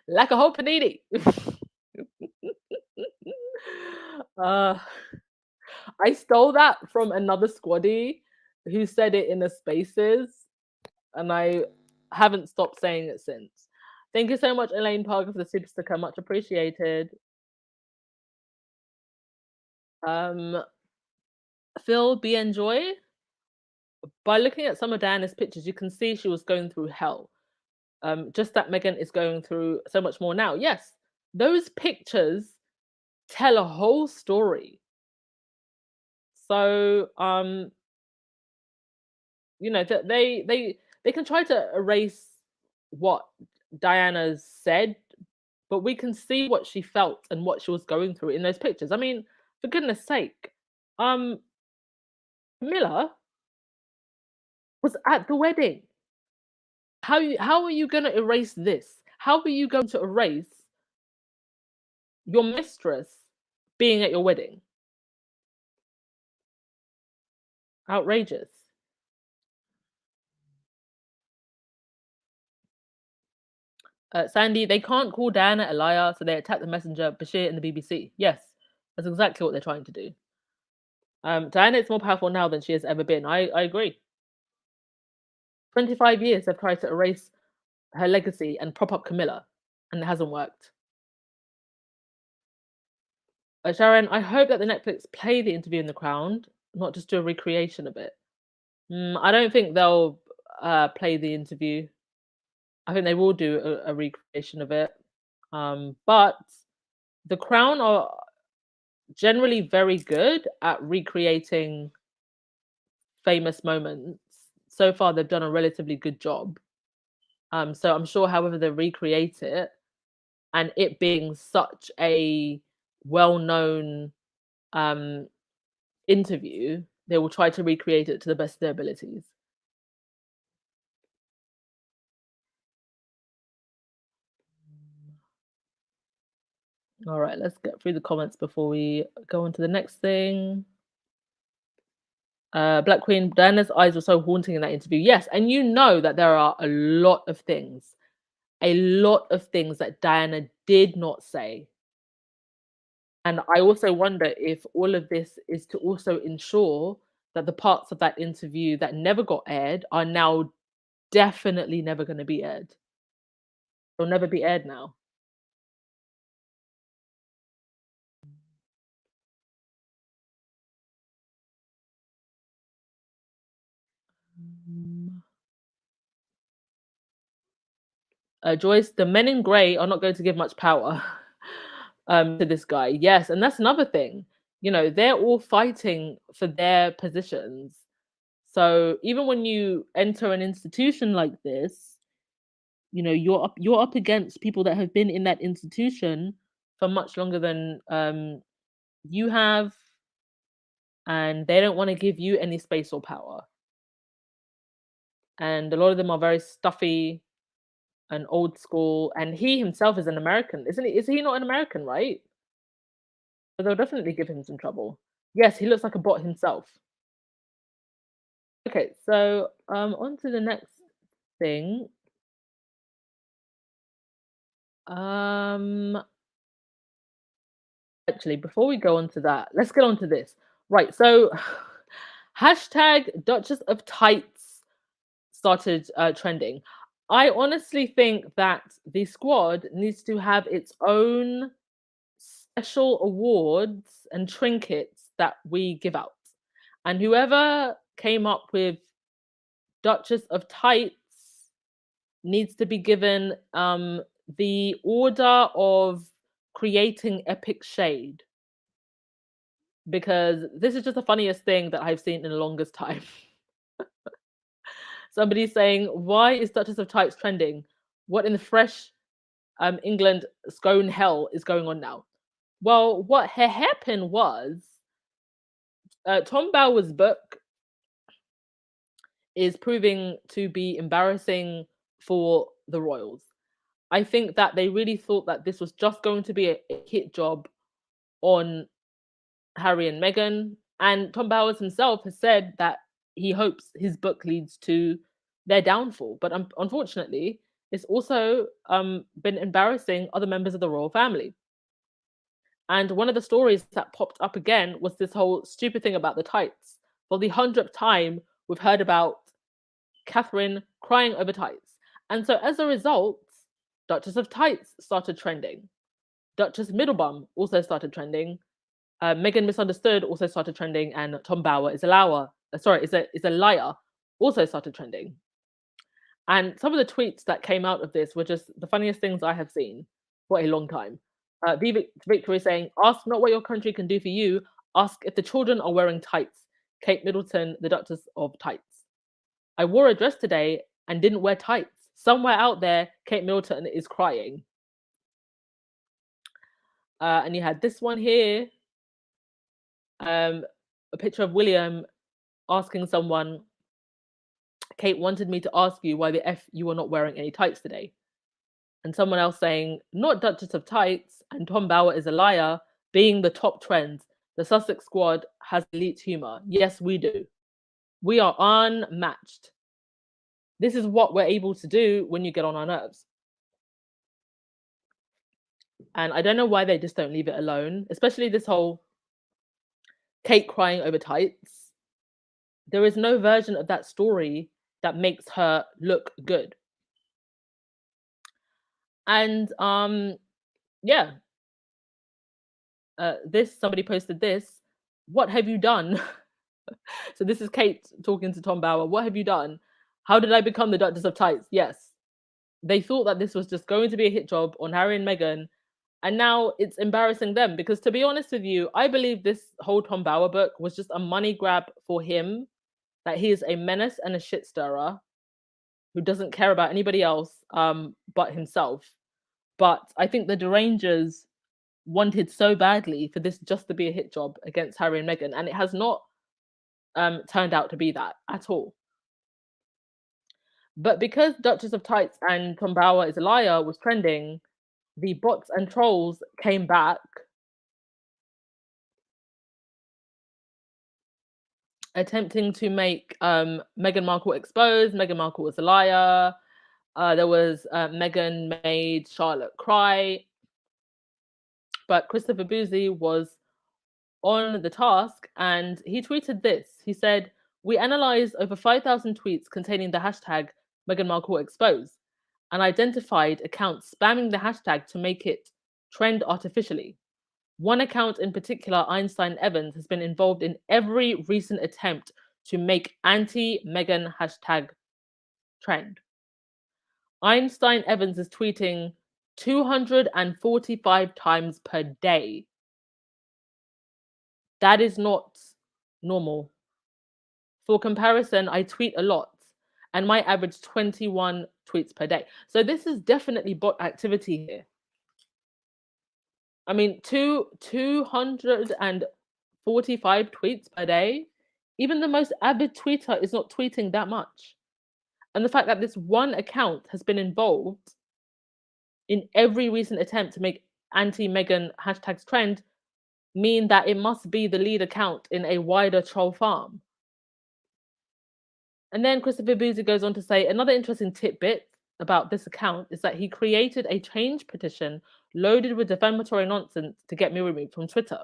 like a whole panini. I stole that from another squaddy who said it in the spaces, and I haven't stopped saying it since. Thank you so much, Elaine Parker, for the super sticker. Much appreciated. Phil B. Enjoy. By looking at some of Diana's pictures, you can see she was going through hell. Just that Meghan is going through so much more now. Yes, those pictures tell a whole story. So, that they can try to erase what Diana said, but we can see what she felt and what she was going through in those pictures. I mean, for goodness sake, um, Camilla was at the wedding. How are you going to erase this? How are you going to erase your mistress being at your wedding? Outrageous. Sandy, they can't call Diana a liar, so they attack the messenger, Bashir, and the BBC. Yes, that's exactly what they're trying to do. Diana is more powerful now than she has ever been. I agree. 25 years they've tried to erase her legacy and prop up Camilla, and it hasn't worked. Sharon, I hope that the Netflix play the interview in the Crown, not just do a recreation of it. I don't think they'll play the interview. I think they will do a recreation of it. But the Crown are generally very good at recreating famous moments. So far, they've done a relatively good job. So I'm sure, however they recreate it, and it being such a well-known interview, they will try to recreate it to the best of their abilities. All right, let's get through the comments before we go on to the next thing. Black Queen, Diana's eyes were so haunting in that interview. Yes, and you know that there are a lot of things that Diana did not say. And I also wonder if all of this is to also ensure that the parts of that interview that never got aired are now definitely never going to be aired. They'll never be aired now. Mm. Joyce, the men in grey are not going to give much power to this guy. Yes, and that's another thing. They're all fighting for their positions. So even when you enter an institution like this, you're up against people that have been in that institution for much longer than you have, and they don't want to give you any space or power. And a lot of them are very stuffy and old school. And he himself is an American, isn't he? Is he not an American, right? So they'll definitely give him some trouble. Yes, he looks like a bot himself. Okay, so on to the next thing. Actually, before we go on to that, let's get on to this. Right, so hashtag Duchess of Tights started trending. I honestly think that the squad needs to have its own special awards and trinkets that we give out. And whoever came up with Duchess of Tights needs to be given the order of creating epic shade, because this is just the funniest thing that I've seen in the longest time. Somebody's saying, why is Duchess of Tights trending? What in the fresh England scone hell is going on now? Well, what happened was Tom Bower's book is proving to be embarrassing for the royals. I think that they really thought that this was just going to be a hit job on Harry and Meghan. And Tom Bowers himself has said that he hopes his book leads to their downfall. But unfortunately, it's also been embarrassing other members of the royal family. And one of the stories that popped up again was this whole stupid thing about the tights. For the 100th time, we've heard about Catherine crying over tights. And so as a result, Duchess of Tights started trending. Duchess Middlebum also started trending. Meghan Misunderstood also started trending, and Tom Bower is a liar also started trending. And some of the tweets that came out of this were just the funniest things I have seen for a long time. Victory is saying, ask not what your country can do for you, ask if the children are wearing tights. Kate Middleton, the Duchess of Tights. I wore a dress today and didn't wear tights. Somewhere out there, Kate Middleton is crying. And you had this one here, a picture of William asking someone, Kate wanted me to ask you why the F you are not wearing any tights today. And someone else saying, not Duchess of Tights, and Tom Bower is a liar, being the top trend. The Sussex squad has elite humour. Yes, we do. We are unmatched. This is what we're able to do when you get on our nerves. And I don't know why they just don't leave it alone, especially this whole Kate crying over tights. There is no version of that story that makes her look good. And yeah. Somebody posted this. What have you done? So this is Kate talking to Tom Bower. What have you done? How did I become the Duchess of Tights? Yes. They thought that this was just going to be a hit job on Harry and Meghan. And now it's embarrassing them because, to be honest with you, I believe this whole Tom Bower book was just a money grab for him, that he is a menace and a shit stirrer who doesn't care about anybody else but himself. But I think the Derangers wanted so badly for this just to be a hit job against Harry and Meghan, and it has not turned out to be that at all. But because Duchess of Tights and Tom Bower is a liar was trending, the bots and trolls came back attempting to make Meghan Markle exposed. Meghan Markle was a liar. There was Meghan made Charlotte cry. But Christopher Boozy was on the task and he tweeted this. He said, we analyzed over 5,000 tweets containing the hashtag Meghan Markle exposed and identified accounts spamming the hashtag to make it trend artificially. One account in particular, Einstein Evans, has been involved in every recent attempt to make anti-Meghan hashtag trend. Einstein Evans is tweeting 245 times per day. That is not normal. For comparison, I tweet a lot and my average 21 tweets per day. So this is definitely bot activity here. I mean, 245 tweets per day. Even the most avid tweeter is not tweeting that much. And the fact that this one account has been involved in every recent attempt to make anti-Meghan hashtags trend mean that it must be the lead account in a wider troll farm. And then Christopher Boozy goes on to say, another interesting tidbit about this account is that he created a change petition loaded with defamatory nonsense to get me removed from Twitter.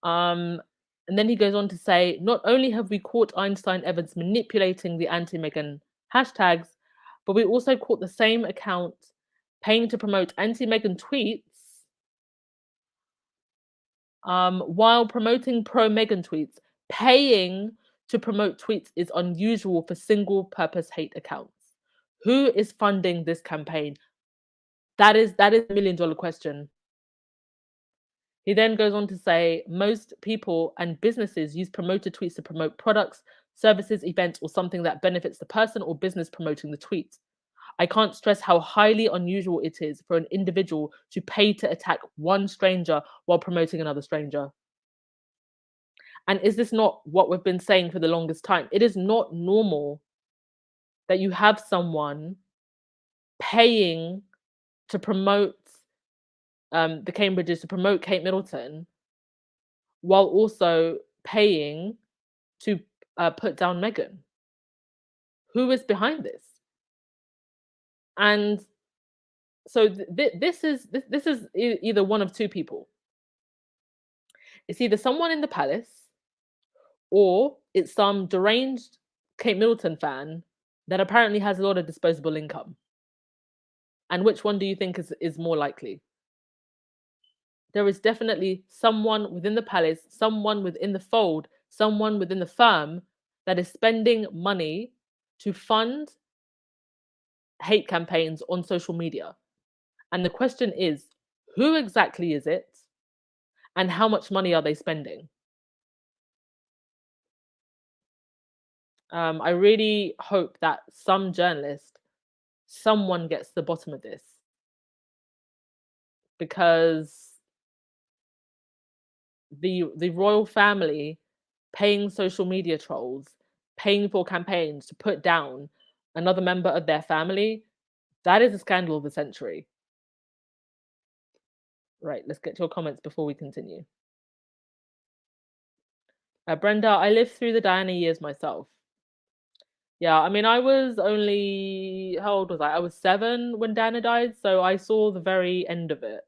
And then he goes on to say, not only have we caught Einstein Evans manipulating the anti-Meghan hashtags, but we also caught the same account paying to promote anti-Meghan tweets while promoting pro-Meghan tweets. Paying to promote tweets is unusual for single-purpose hate accounts. Who is funding this campaign? That is a $1 million question. He then goes on to say, most people and businesses use promoted tweets to promote products, services, events, or something that benefits the person or business promoting the tweet. I can't stress how highly unusual it is for an individual to pay to attack one stranger while promoting another stranger. And is this not what we've been saying for the longest time? It is not normal that you have someone paying to promote the Cambridges, to promote Kate Middleton, while also paying to put down Meghan. Who is behind this? And so this is either one of two people. It's either someone in the palace, or it's some deranged Kate Middleton fan that apparently has a lot of disposable income. And which one do you think is more likely? There is definitely someone within the palace, someone within the fold, someone within the firm that is spending money to fund hate campaigns on social media. And the question is, who exactly is it? And how much money are they spending? I really hope that some journalist, someone gets to the bottom of this, because the royal family paying social media trolls, paying for campaigns to put down another member of their family, that is a scandal of the century. Right, let's get to your comments before we continue. Brenda, I lived through the Diana years myself. Yeah, I mean, I was only, how old was I? I was 7 when Diana died, so I saw the very end of it,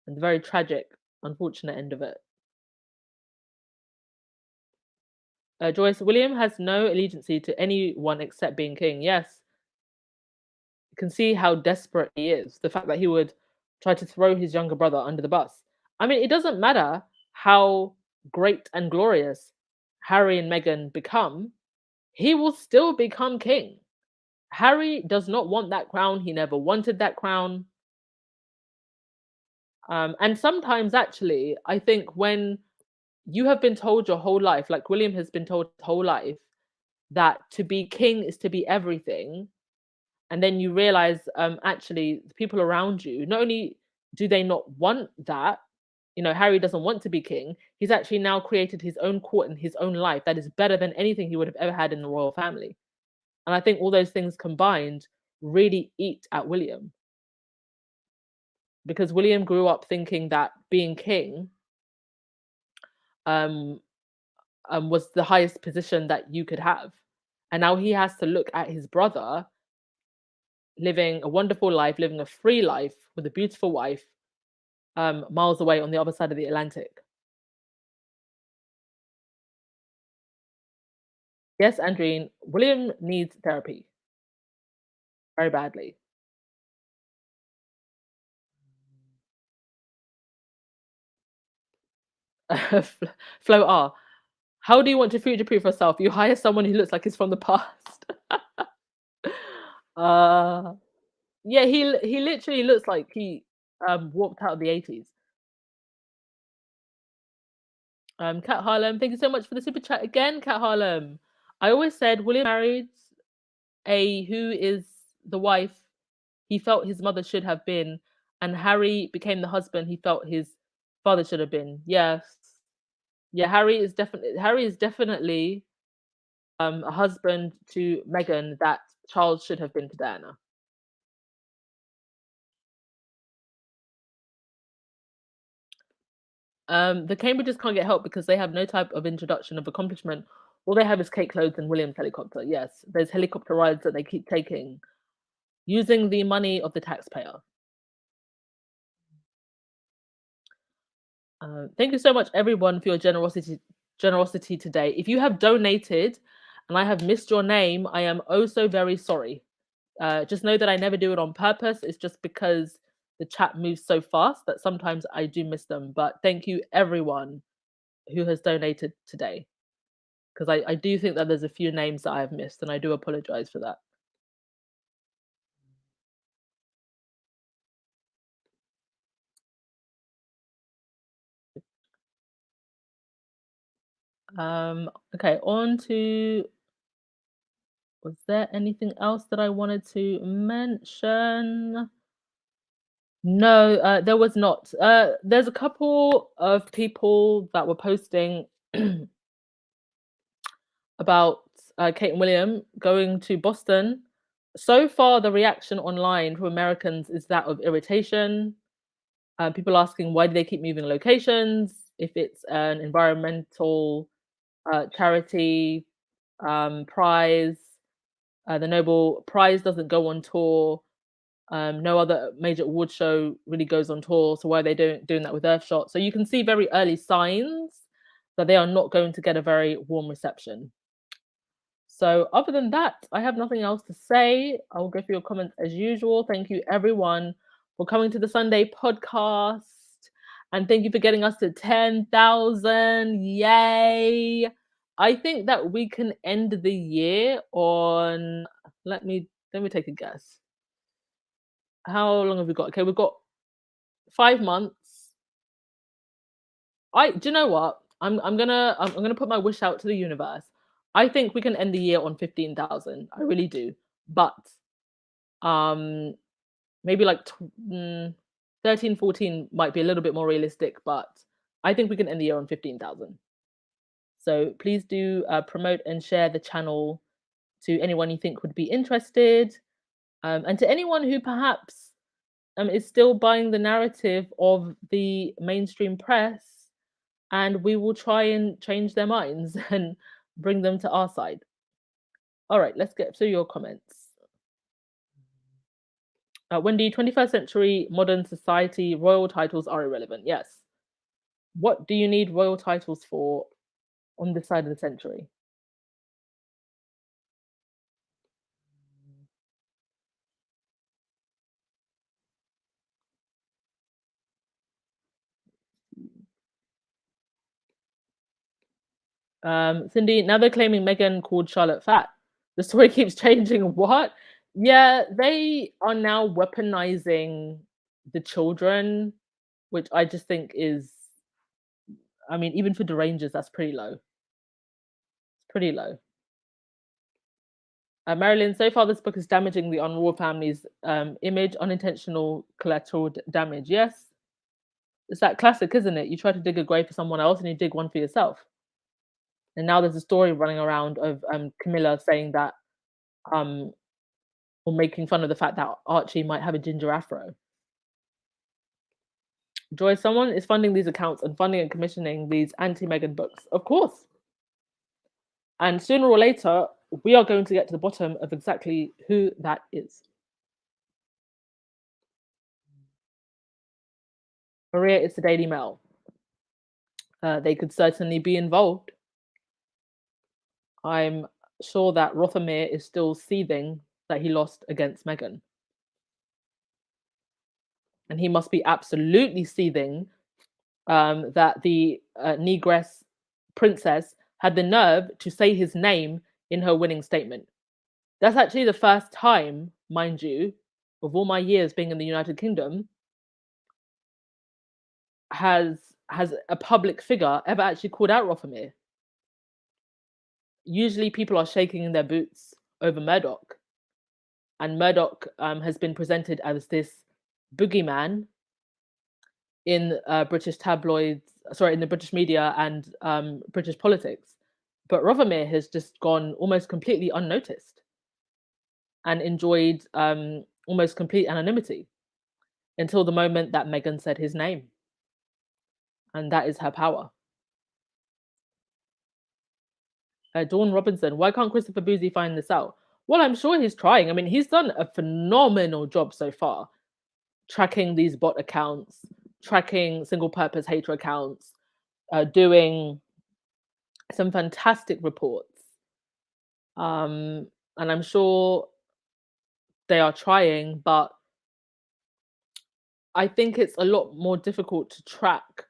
and the very tragic, unfortunate end of it. Joyce, William has no allegiance to anyone except being king. Yes, you can see how desperate he is. The fact that he would try to throw his younger brother under the bus. I mean, it doesn't matter how great and glorious Harry and Meghan become, he will still become king. Harry does not want that crown. He never wanted that crown. And sometimes, actually, I think when you have been told your whole life, like William has been told his whole life, that to be king is to be everything, and then you realize, actually, the people around you, not only do they not want that, Harry doesn't want to be king, he's actually now created his own court and his own life that is better than anything he would have ever had in the royal family. And I think all those things combined really eat at William, because William grew up thinking that being king um, was the highest position that you could have. And now he has to look at his brother living a wonderful life, living a free life with a beautiful wife, miles away on the other side of the Atlantic. Yes, Andreen, William needs therapy very badly. Flo R, how do you want to future proof yourself? You hire someone who looks like he's from the past. uh, yeah, he literally looks like he walked out of the 80s. Cat Harlem, thank you so much for the super chat again, Cat Harlem. I always said William married a who is the wife he felt his mother should have been, and Harry became the husband he felt his father should have been. Yes. Yeah, Harry is definitely a husband to Meghan that Charles should have been to Diana. The Cambridges can't get help because they have no type of introduction of accomplishment. All they have is cake clothes and William's helicopter. Yes, there's helicopter rides that they keep taking using the money of the taxpayer. Thank you so much, everyone, for your generosity today. If you have donated and I have missed your name, I am oh so very sorry. Just know that I never do it on purpose. It's just because the chat moves so fast that sometimes I do miss them. But thank you, everyone who has donated today, because I do think that there's a few names that I have missed, and I do apologize for that. Okay, on to, was there anything else that I wanted to mention? No, there was not. There's a couple of people that were posting about Kate and William going to Boston. So far, the reaction online from Americans is that of irritation. People asking why do they keep moving locations, if it's an environmental charity prize. The Nobel Prize doesn't go on tour. No other major award show really goes on tour, so why are they doing that with Earthshot? So you can see very early signs that they are not going to get a very warm reception. So other than that, I have nothing else to say. I will go through your comments as usual. Thank you everyone for coming to the Sunday podcast. And thank you for getting us to 10,000. Yay. I think that we can end the year on, let me take a guess. How long have we got? Okay, we've got 5 months. Do you know what? I'm gonna put my wish out to the universe. I think we can end the year on 15,000. I really do. But um maybe like 13, 14 might be a little bit more realistic, but I think we can end the year on 15,000. So please do promote and share the channel to anyone you think would be interested, and to anyone who perhaps is still buying the narrative of the mainstream press, and we will try and change their minds and bring them to our side. All right, let's get to your comments. Wendy, 21st century modern society, royal titles are irrelevant. Yes. What do you need royal titles for on this side of the century? Cindy, now they're claiming Meghan called Charlotte fat. The story keeps changing. What? Yeah, they are now weaponizing the children, which I just think is, I mean, even for Derangers, that's pretty low. It's pretty low. Marilyn, so far this book is damaging the royal family's image, unintentional collateral damage. Yes, it's that classic, isn't it? You try to dig a grave for someone else and you dig one for yourself. And now there's a story running around of Camilla saying that, um, or making fun of the fact that Archie might have a ginger afro. Joy, someone is funding these accounts and funding and commissioning these anti-Meghan books. Of course. And sooner or later, we are going to get to the bottom of exactly who that is. Maria, it's the Daily Mail. They could certainly be involved. I'm sure that Rothermere is still seething that he lost against Meghan. And he must be absolutely seething that the negress princess had the nerve to say his name in her winning statement. That's actually the first time, mind you, of all my years being in the United Kingdom, has a public figure ever actually called out Rothermere. Usually people are shaking in their boots over Murdoch, and Murdoch has been presented as this boogeyman in British tabloids, sorry, in the British media and British politics. But Rothermere has just gone almost completely unnoticed and enjoyed almost complete anonymity until the moment that Meghan said his name. And that is her power. Dawn Robinson, why can't Christopher Boozy find this out? Well, I'm sure he's trying. I mean, he's done a phenomenal job so far, tracking these bot accounts, tracking single purpose hater accounts, doing some fantastic reports. And I'm sure they are trying, but I think it's a lot more difficult to track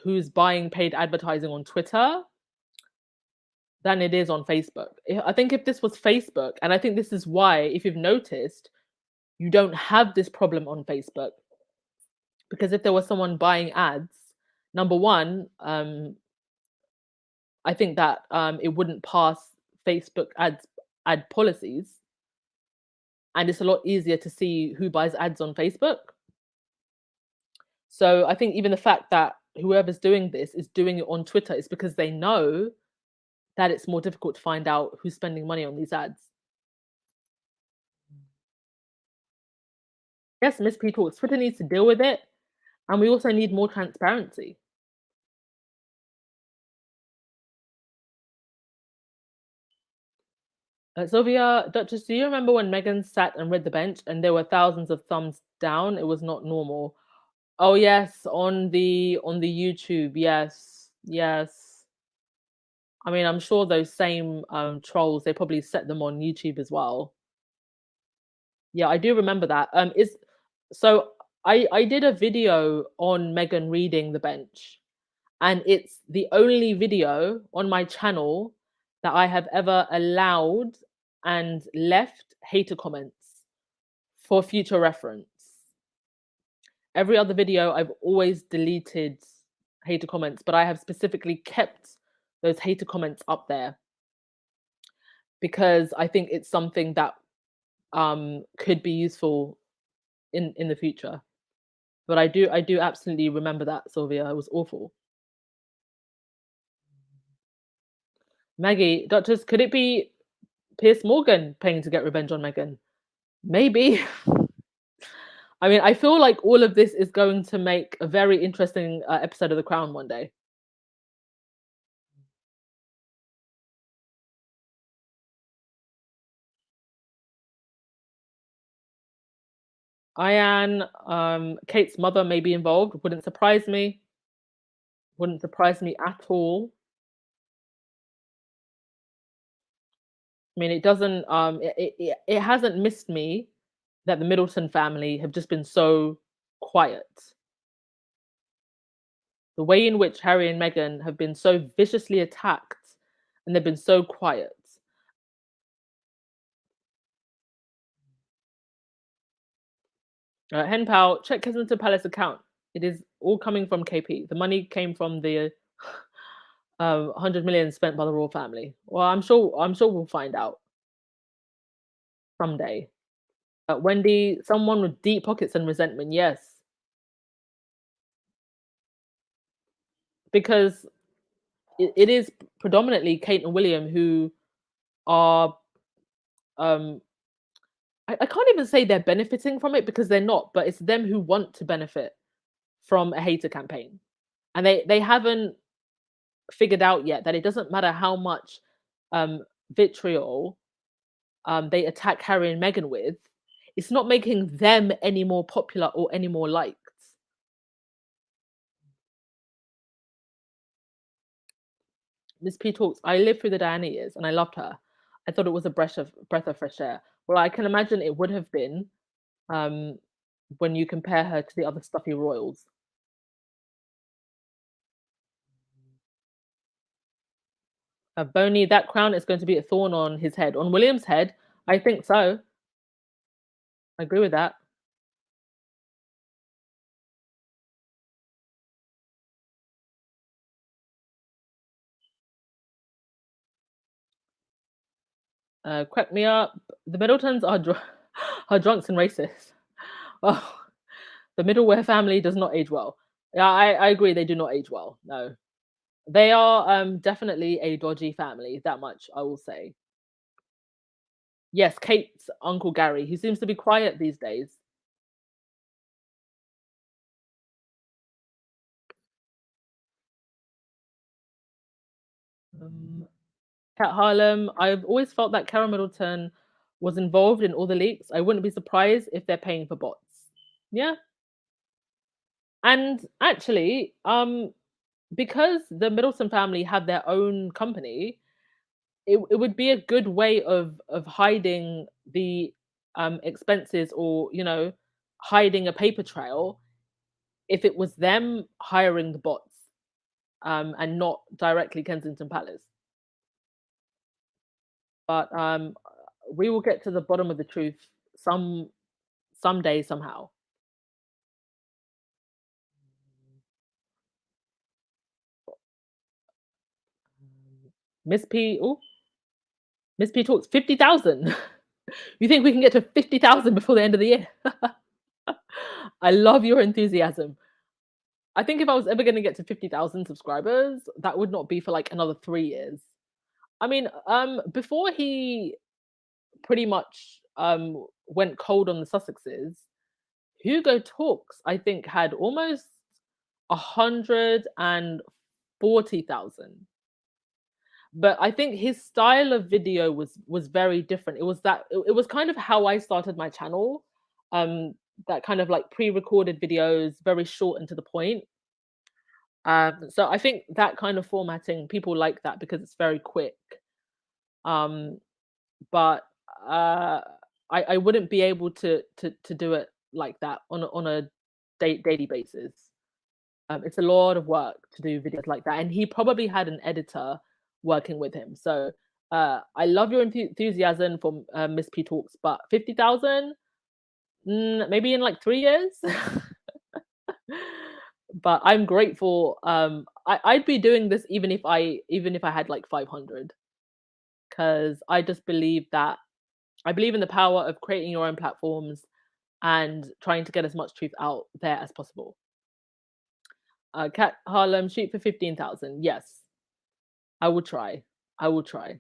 who's buying paid advertising on Twitter than it is on Facebook. I think if this was Facebook, and I think this is why, if you've noticed, you don't have this problem on Facebook. Because if there was someone buying ads, number one, I think that it wouldn't pass Facebook ad policies. And it's a lot easier to see who buys ads on Facebook. So I think even the fact that whoever's doing this is doing it on Twitter is because they know that it's more difficult to find out who's spending money on these ads. Yes, Miss P talks. Twitter needs to deal with it. And we also need more transparency. Sylvia, Duchess, do you remember when Meghan sat and read the bench and there were thousands of thumbs down? It was not normal. Oh yes, on the YouTube. Yes, yes. I mean, I'm sure those same trolls, they probably set them on YouTube as well. Yeah, I do remember that. I did a video on Meghan reading the bench, and it's the only video on my channel that I have ever allowed and left hater comments for future reference. Every other video, I've always deleted hater comments, but I have specifically kept those hater comments up there because I think it's something that could be useful in the future. But I do absolutely remember that, Sylvia. It was awful. Maggie, Duchess, could it be Piers Morgan paying to get revenge on Meghan? Maybe. I mean, I feel like all of this is going to make a very interesting episode of The Crown one day. Ian, Kate's mother may be involved. Wouldn't surprise me. Wouldn't surprise me at all. I mean, it doesn't. It hasn't missed me that the Middleton family have just been so quiet. The way in which Harry and Meghan have been so viciously attacked, and they've been so quiet. Hen Pal, check Kensington Palace account. It is all coming from KP. The money came from the 100 million spent by the royal family. Well, I'm sure we'll find out someday. Wendy, someone with deep pockets and resentment. Yes, because it is predominantly Kate and William who are. I can't even say they're benefiting from it because they're not, but it's them who want to benefit from a hater campaign, and they haven't figured out yet that it doesn't matter how much vitriol they attack Harry and Meghan with, it's not making them any more popular or any more liked. Miss P talks, I lived through the Diana years and I loved her. I thought it was a breath of fresh air. Well, I can imagine it would have been when you compare her to the other stuffy royals. Boney, that crown is going to be a thorn on his head. On William's head, I think so. I agree with that. Crack me up. The Middletons are drunks and racist. Oh, the Middleware family does not age well. Yeah, I agree. They do not age well. No, they are definitely a dodgy family. That much I will say. Yes, Kate's uncle Gary. He seems to be quiet these days. Cat Harlem. I've always felt that Cara Middleton was involved in all the leaks. I wouldn't be surprised if they're paying for bots. Yeah. And actually, because the Middleton family have their own company, it would be a good way of hiding the expenses, or hiding a paper trail if it was them hiring the bots and not directly Kensington Palace. But we will get to the bottom of the truth someday somehow. Miss P. Oh, Miss P talks 50,000. You think we can get to 50,000 before the end of the year? I love your enthusiasm. I think if I was ever going to get to 50,000 subscribers, that would not be for like another 3 years. I mean, before he pretty much went cold on the Sussexes, Hugo Talks, I think, had almost 140,000. But I think his style of video was very different. It was kind of how I started my channel. That kind of like pre-recorded videos, very short and to the point. So I think that kind of formatting, people like that because it's very quick. But I wouldn't be able to do it like that on a daily basis. It's a lot of work to do videos like that, and he probably had an editor working with him. So I love your enthusiasm for Miss P Talks, but 50,000, maybe in like 3 years. But I'm grateful. I'd be doing this even if I had like 500, because I just believe that I believe in the power of creating your own platforms and trying to get as much truth out there as possible. Cat Harlem, shoot for 15,000. Yes, I will try. I will try.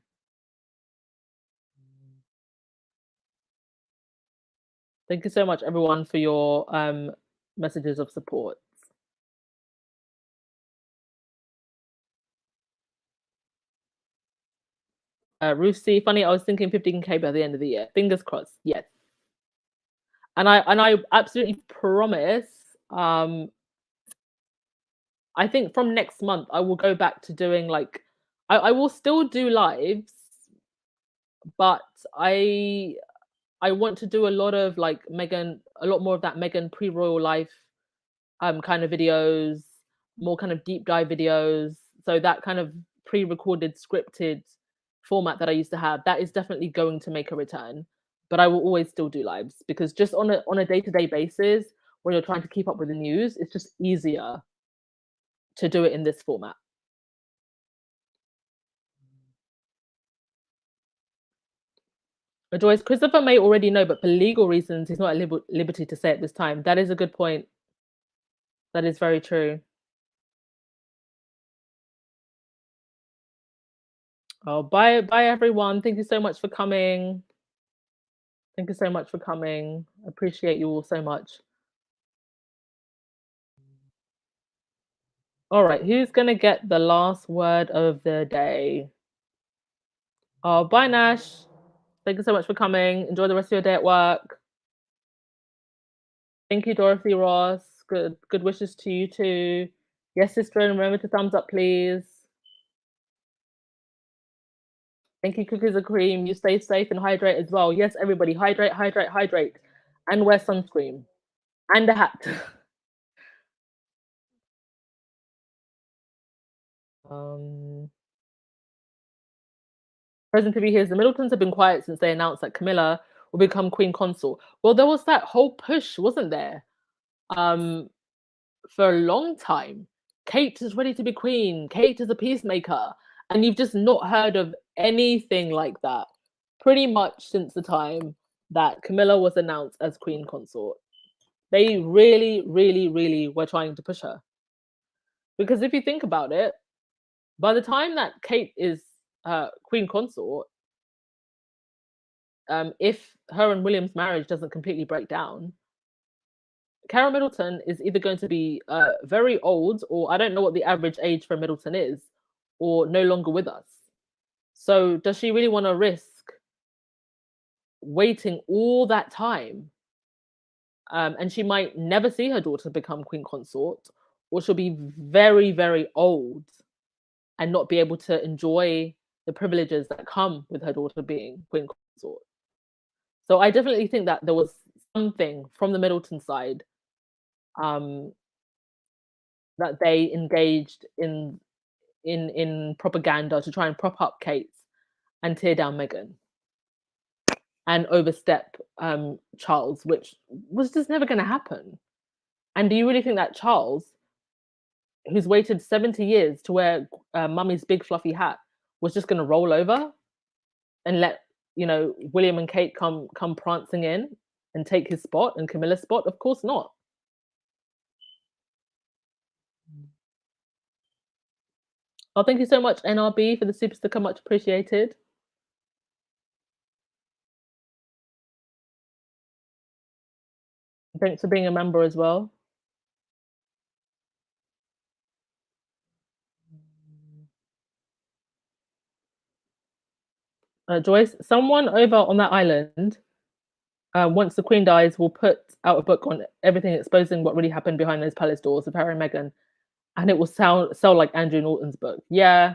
Thank you so much, everyone, for your messages of support. Roosy, funny, I was thinking 15K by the end of the year. Fingers crossed. Yes. And I absolutely promise, um, I think from next month I will go back to doing like I will still do lives, but I want to do a lot of like Meghan, a lot more of that Meghan pre-royal life kind of videos, more kind of deep dive videos. So that kind of pre-recorded scripted format that I used to have, that is definitely going to make a return. But I will always still do lives, because just on a day-to-day basis, when you're trying to keep up with the news, it's just easier to do it in this format. Joyce, Christopher may already know, but for legal reasons, he's not at liberty to say at this time. That is a good point. That is very true. Oh, bye everyone. Thank you so much for coming. Thank you so much for coming. I appreciate you all so much. All right, who's gonna get the last word of the day? Oh, bye Nash. Thank you so much for coming. Enjoy the rest of your day at work. Thank you, Dorothy Ross. Good wishes to you too. Yes, sister, and remember to thumbs up, please. Thank you, Cookies and Cream. You stay safe and hydrate as well. Yes, everybody, hydrate, hydrate, hydrate, and wear sunscreen and a hat. um, Present to be here is the Middletons have been quiet since they announced that Camilla will become Queen Consort. Well, there was that whole push, wasn't there? Um, for a long time. Kate is ready to be queen. Kate is a peacemaker. And you've just not heard of anything like that pretty much since the time that Camilla was announced as queen consort. They really, really, really were trying to push her. Because if you think about it, by the time that Kate is queen consort, if her and William's marriage doesn't completely break down, Karen Middleton is either going to be very old, or I don't know what the average age for Middleton is, or no longer with us. So, does she really want to risk waiting all that time? And she might never see her daughter become queen consort, or she'll be very, very old and not be able to enjoy the privileges that come with her daughter being queen consort. So, I definitely think that there was something from the Middleton side um, that they engaged in propaganda to try and prop up Kate and tear down Meghan and overstep Charles, which was just never going to happen. And do you really think that Charles, who's waited 70 years to wear Mummy's big fluffy hat, was just going to roll over and let William and Kate come prancing in and take his spot and Camilla's spot? Of course not. Oh, thank you so much, NRB, for the super sticker. Much appreciated. Thanks for being a member as well. Joyce, someone over on that island, once the Queen dies, will put out a book on everything, exposing what really happened behind those palace doors with Harry and Meghan, and it will sell like Andrew Norton's book. Yeah,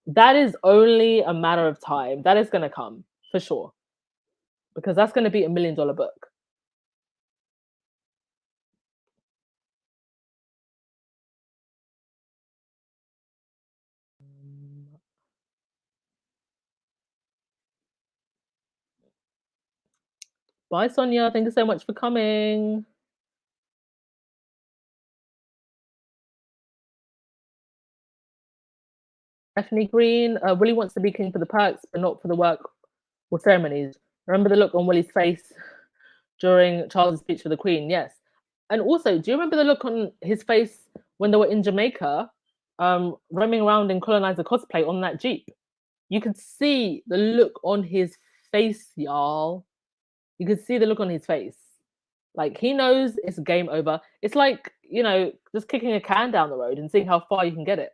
that is only a matter of time. That is going to come for sure, because that's going to be $1 million book. Bye, Sonia. Thank you so much for coming. Stephanie Green, Willie wants to be king for the perks, but not for the work or ceremonies. Remember the look on Willie's face during Charles' speech for the Queen? Yes. And also, do you remember the look on his face when they were in Jamaica, roaming around in colonizer cosplay on that Jeep? You could see the look on his face, y'all. You could see the look on his face. Like, he knows it's game over. It's like, you know, just kicking a can down the road and seeing how far you can get it.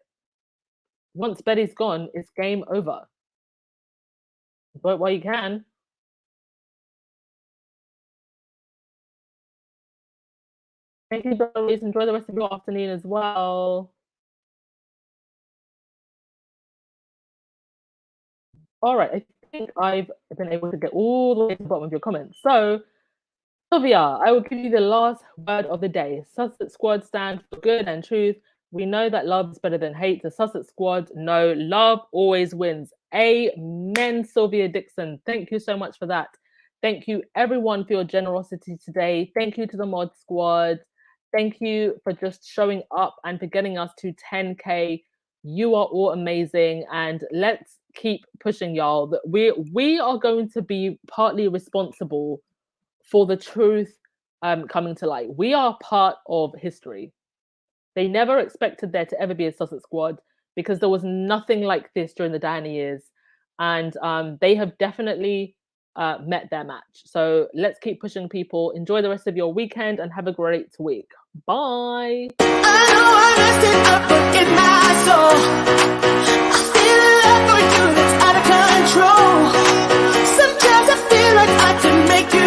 Once Betty's gone, it's game over. But while you can. Thank you, Doris. Enjoy the rest of your afternoon as well. All right, I think I've been able to get all the way to the bottom of your comments. So, Sylvia, I will give you the last word of the day. Sussex Squad stand for good and truth. We know that love is better than hate. The Sussex Squad know love always wins. Amen, Sylvia Dixon. Thank you so much for that. Thank you, everyone, for your generosity today. Thank you to the Mod Squad. Thank you for just showing up and for getting us to 10K. You are all amazing. And let's keep pushing, y'all. We are going to be partly responsible for the truth coming to light. We are part of history. They never expected there to ever be a Sussex Squad because there was nothing like this during the Diana years. And they have definitely met their match. So let's keep pushing, people. Enjoy the rest of your weekend and have a great week. Bye. I know I messed it up, but in my soul, I feel a love for you that's out of control. Sometimes I feel like I can make you